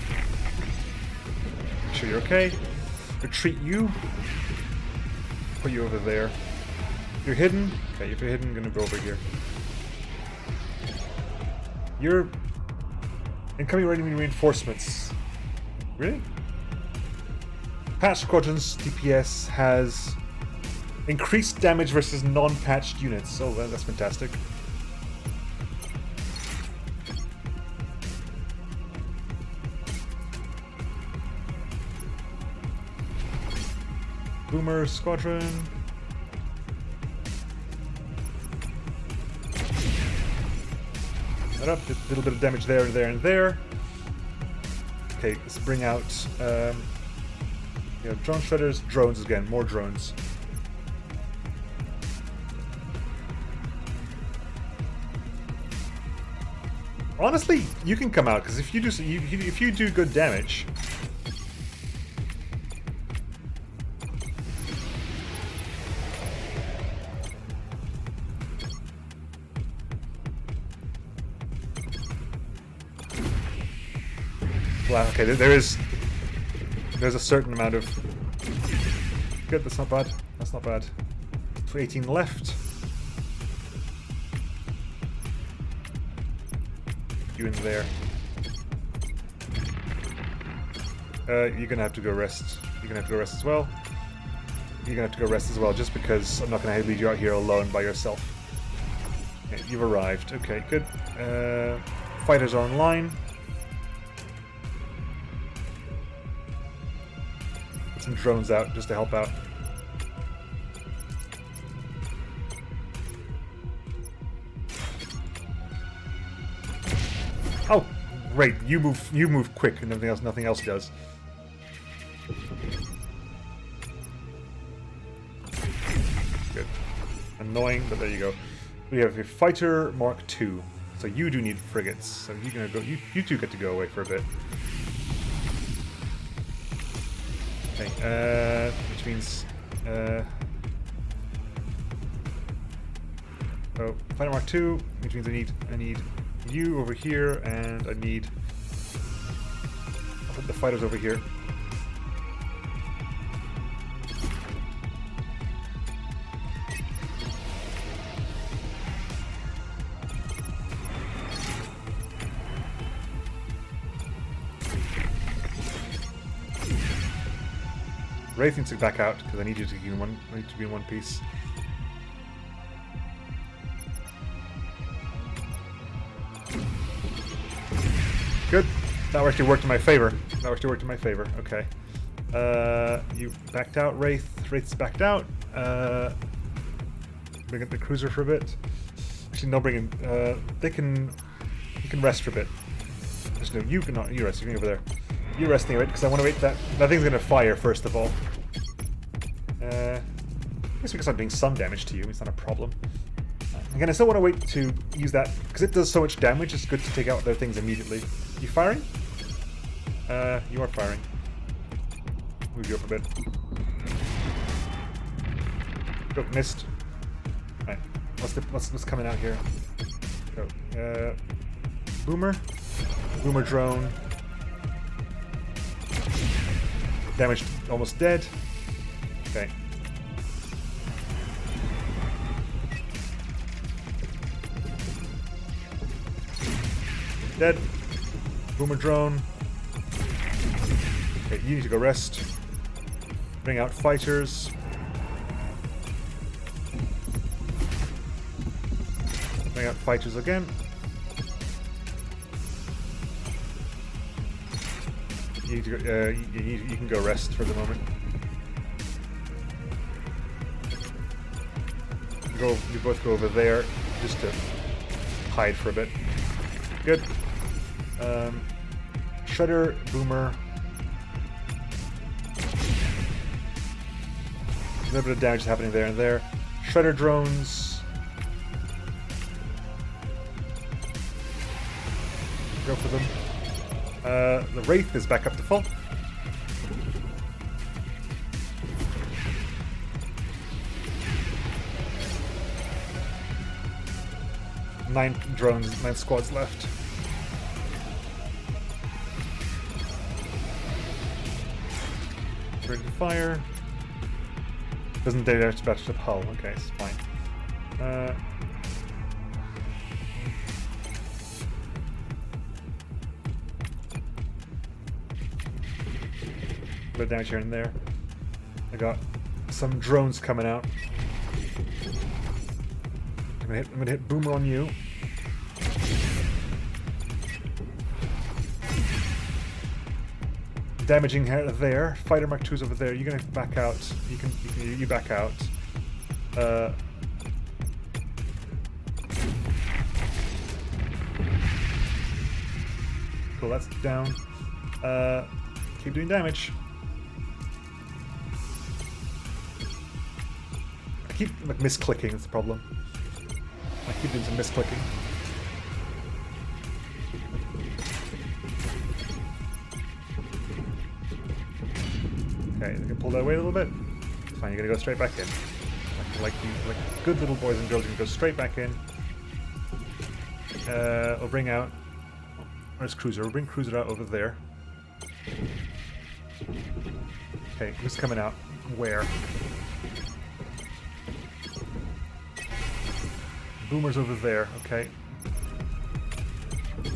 Make sure you're okay. Retreat you. Put you over there. You're hidden? Okay, if you're hidden, I'm gonna go over here. You're incoming enemy reinforcements. Really? Patched squadrons DPS has increased damage versus non-patched units. Oh, that's fantastic. Boomer squadron. That up, a little bit of damage there, there, and there. Okay, let's bring out drone shredders, drones again, more drones. Honestly, you can come out because if you do good damage. Wow, okay, there's a certain amount of... Good, that's not bad. That's not bad. 18 left. You in there. You're gonna have to go rest. You're gonna have to go rest as well. You're gonna have to go rest as well, just because I'm not gonna leave you out here alone by yourself. Okay, you've arrived. Okay, good. Fighters are online. Some drones out just to help out. Oh, great! You move quick, and nothing else does. Good. Annoying, but there you go. We have a fighter Mark II, so you do need frigates. So you're gonna go. You two get to go away for a bit. Okay, which means, oh, Fighter Mark II, which means I need you over here, and I'll put the fighters over here. Wraith needs to back out because I need you to be in one piece. Good. That actually worked in my favor. Okay. You backed out, Wraith. Wraith's backed out. Bring up the cruiser for a bit. Actually, no, bring in. You can rest for a bit. Actually, no, you cannot. You rest. You're going over there. You're resting a bit because I want to wait that thing's going to fire first of all. I guess because I'm doing some damage to you, it's not a problem. Again, I still want to wait to use that because it does so much damage. It's good to take out their things immediately. You firing? You are firing. Move you up a bit. Oh, missed. Alright. What's coming out here? Go. Boomer. Boomer drone. Damaged, almost dead. Okay. Dead. Boomer drone. Okay, you need to go rest. Bring out fighters. Bring out fighters again. You need to go, you can go rest for the moment. You both go over there just to hide for a bit. Good. Shredder, Boomer. A little bit of damage is happening there and there. Shredder drones. Go for them. The Wraith is back up to full. Nine squads left. Ready to fire. Doesn't dare to batch the hull. Okay, it's fine. Bit of damage here and there. I got some drones coming out. I'm gonna hit Boomer on you. Damaging here there. Fighter Mark 2's over there. You're gonna back out. You back out. Cool, that's down. Keep doing damage. I keep like misclicking, that's the problem. I keep doing some misclicking. Okay, you can pull that away a little bit. It's fine, you're gonna go straight back in. Like good little boys and girls, you can go straight back in. We'll bring out... Where's Cruiser? We'll bring Cruiser out over there. Okay, who's coming out? Where? Boomer's over there, okay. A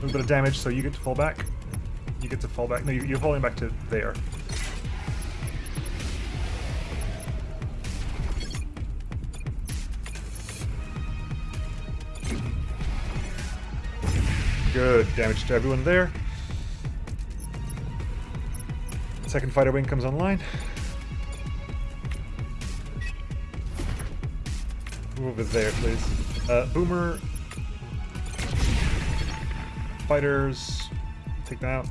little bit of damage, so you get to fall back. You get to fall back. No, you're falling back to there. Good damage to everyone there. Second fighter wing comes online. Move over there, please. Boomer. Fighters. Take them out.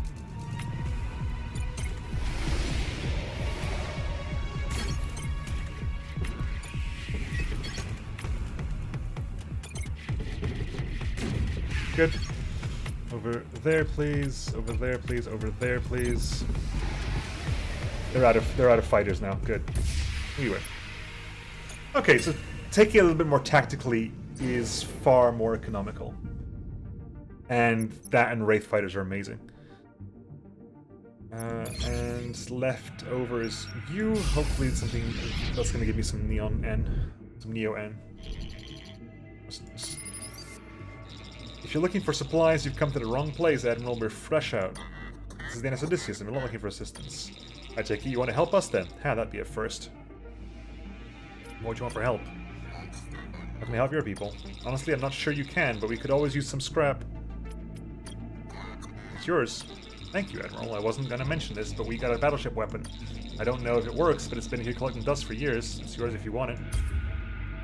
Good. Over there, please. Over there, please. Over there, please. They're out of fighters now. Good. We win. Okay, so taking it a little bit more tactically is far more economical. And that and Wraith fighters are amazing. And left over is you. Hopefully it's something that's going to give me some Neon N. Some Neo N. If you're looking for supplies, you've come to the wrong place, Admiral. We're fresh out. This is the NS Odysseus, and we're not looking for assistance. I take it you want to help us then? That'd be a first. What do you want for help? How can we help your people? Honestly, I'm not sure you can, but we could always use some scrap. It's yours. Thank you, Admiral. I wasn't going to mention this, but we got a battleship weapon. I don't know if it works, but it's been here collecting dust for years. It's yours if you want it.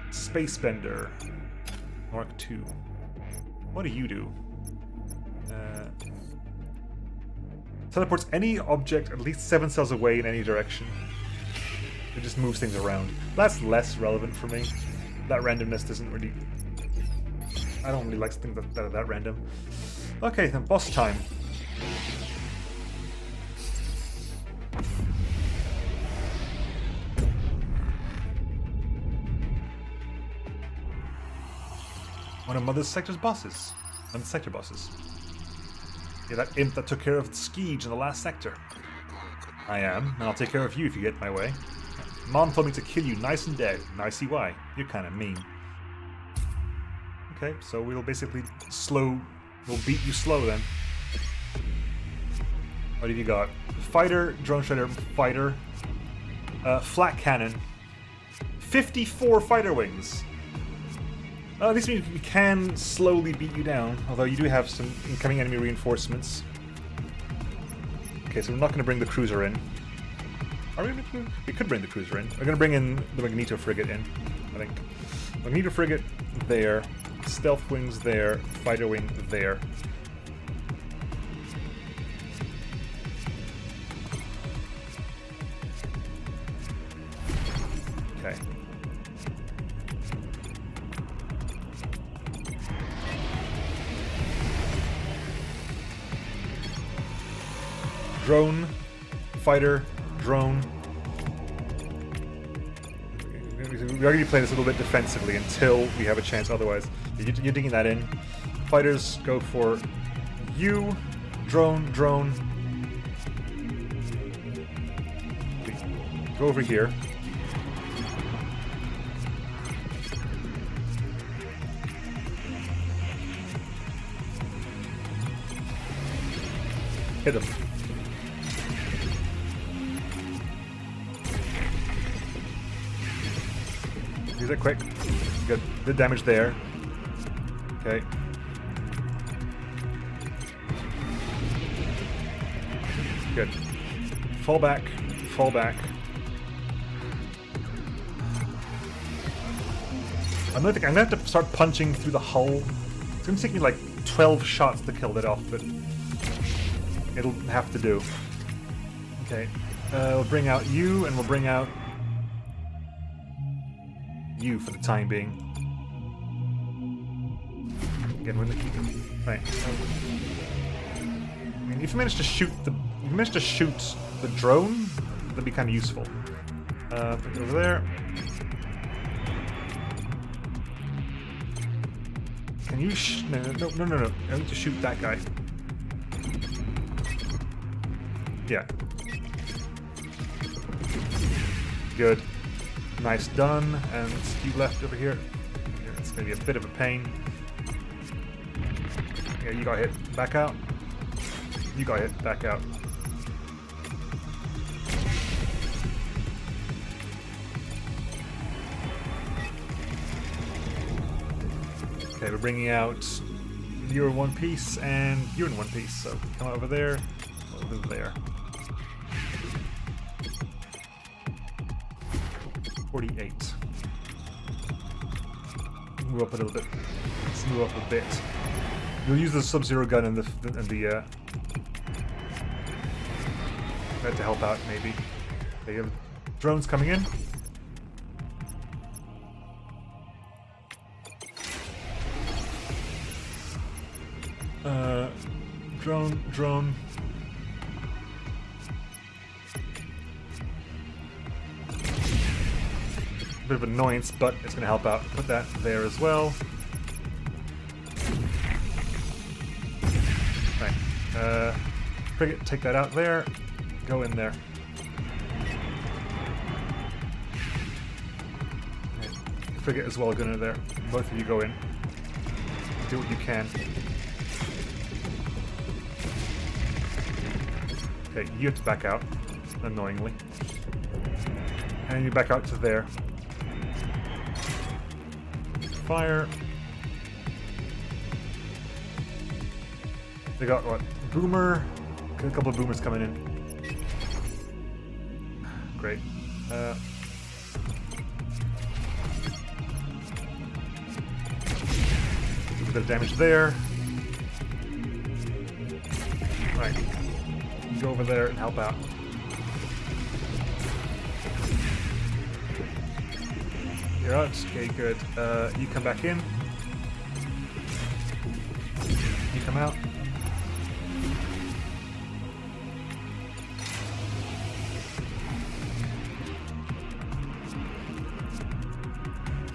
Space Bender. Mark II. What do you do? Teleports any object at least 7 cells away in any direction. It just moves things around. That's less relevant for me. That randomness doesn't really... I don't really like things that are that random. Okay, then boss time. One of Mother's Sector's bosses. One of the sector bosses. Yeah, that imp that took care of Skeege in the last sector. I am, and I'll take care of you if you get in my way. Mom told me to kill you nice and dead. Now I see why. You're kind of mean. Okay, so we'll basically we'll beat you slow then. What have you got? Fighter, drone shredder, fighter, flat cannon, 54 fighter wings. At least we can slowly beat you down, although you do have some incoming enemy reinforcements. Okay, so we're not going to bring the cruiser in. Are we? We could bring the cruiser in. We're going to bring in the Magneto frigate in, I think. Magneto frigate there, stealth wings there, fighter wing there. Okay. Drone, fighter, drone. We're going to play this a little bit defensively until we have a chance, otherwise. You're digging that in. Fighters go for you, drone. Go over here. Hit them. Use it quick. Good. Good damage there. Okay. Good. Fall back. Fall back. I'm gonna have to start punching through the hull. It's gonna take me like 12 shots to kill that off, but it'll have to do. Okay. We'll bring out you, and we'll bring out you for the time being. Again, we're gonna keep them. Right. I mean, if you manage to shoot the drone, that'd be kind of useful. Put it over there. Can you no. I need to shoot that guy. Yeah. Good. Nice done. And you left over here. It's gonna be a bit of a pain. Yeah, you got hit. Back out. You got hit. Back out. Okay, we're bringing out you're in one piece and you're in one piece. So come over there, over there. 48. Move up a little bit. Let's move up a bit. You'll use the Sub-Zero gun and the that to help out maybe. Okay, you have drones coming in. Drone. Bit of annoyance, but it's going to help out. Put that there as well. Right. Frigate, take that out there. Go in there. Okay. Frigate as well, go in there. Both of you go in. Do what you can. Okay, you have to back out, annoyingly. And you back out to there. Fire. They got what? Boomer. A couple of boomers coming in. Great. A bit of damage there. Right. Go over there and help out. You're out. Okay, good. You come back in. You come out.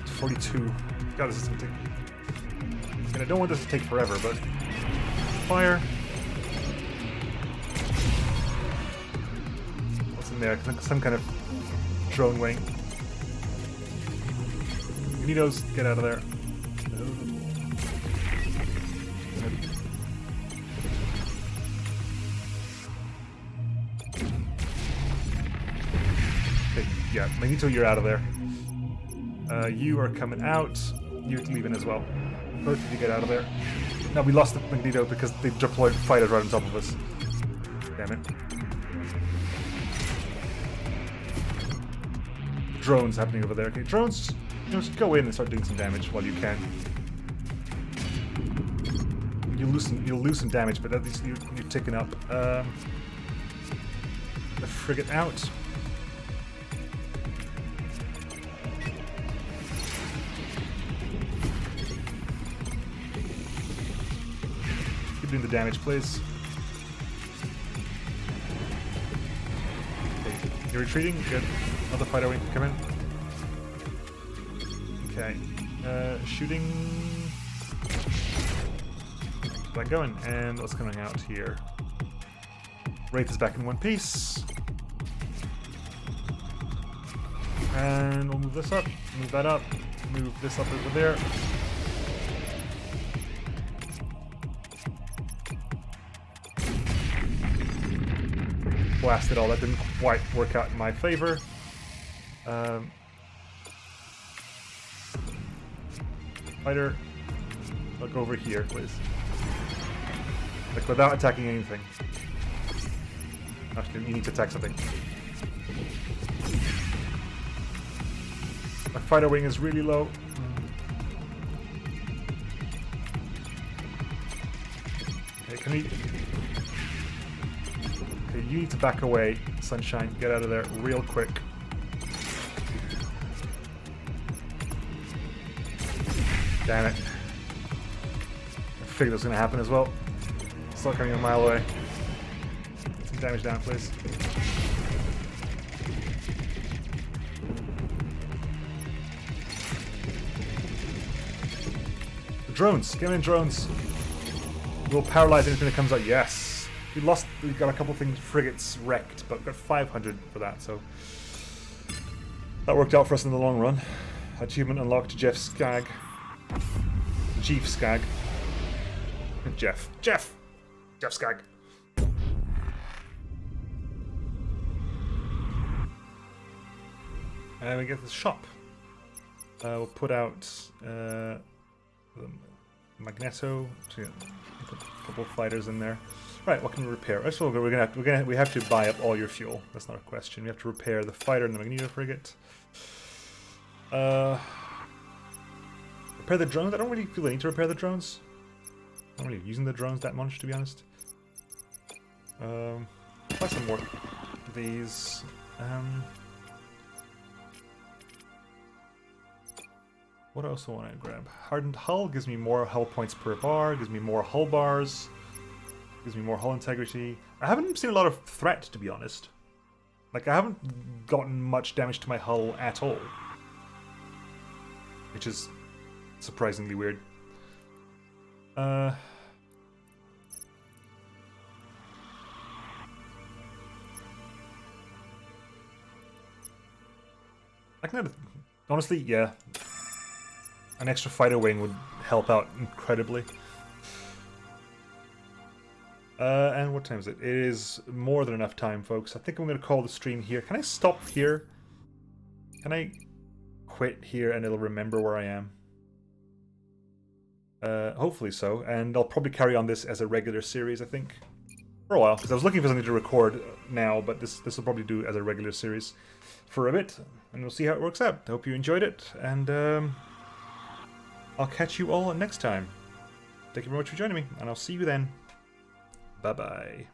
It's 42. God, this is gonna take And I don't want this to take forever, but fire. What's in there? Some kind of drone wing. Magnetos, get out of there. Okay, yeah, Magneto, you're out of there. You are coming out. You're leaving as well. Both of you get out of there. No, we lost the Magneto because they deployed fighters right on top of us. Damn it. Drones happening over there. Okay, drones, just go in and start doing some damage while you can. You'll lose some damage, but at least you're ticking up. The frigate out. Keep doing the damage, please. Okay, you're retreating. Good. Another fighter wing come in. Okay. Shooting. Keep that going. And what's coming out here? Wraith is back in one piece. And we'll move this up. Move that up. Move this up over there. Blasted all. That didn't quite work out in my favor. Fighter, look over here, please. Like, without attacking anything. Actually, you need to attack something. My fighter wing is really low. Okay, can we... Okay, you need to back away, Sunshine. Get out of there real quick. Damn it. I figured that was going to happen as well. Still coming a mile away. Get some damage down, please. The drones! Get in, drones! We'll paralyze anything that comes out. Yes! We got a couple things, frigates wrecked, but we got 500 for that, so... That worked out for us in the long run. Achievement unlocked, Jeff Skag. Jeff Skag. Jeff Skag. And we get the shop. We'll put out Magneto. So yeah, put a couple of fighters in there. Right, what can we repair? We have to buy up all your fuel. That's not a question. We have to repair the fighter and the Magneto frigate. Repair the drones? I don't really feel the need to repair the drones. I'm not really using the drones that much, to be honest. Buy some more of these. What else do I want to grab? Hardened hull gives me more hull points per bar, gives me more hull bars, gives me more hull integrity. I haven't seen a lot of threat, to be honest. Like, I haven't gotten much damage to my hull at all. Which is surprisingly weird. I can honestly, yeah. An extra fighter wing would help out incredibly. And what time is it? It is more than enough time, folks. I think I'm going to call the stream here. Can I stop here? Can I quit here and it'll remember where I am? Hopefully so. And I'll probably carry on this as a regular series, I think. For a while, because I was looking for something to record now, but this will probably do as a regular series for a bit. And we'll see how it works out. I hope you enjoyed it. And I'll catch you all next time. Thank you very much for joining me, and I'll see you then. Bye-bye.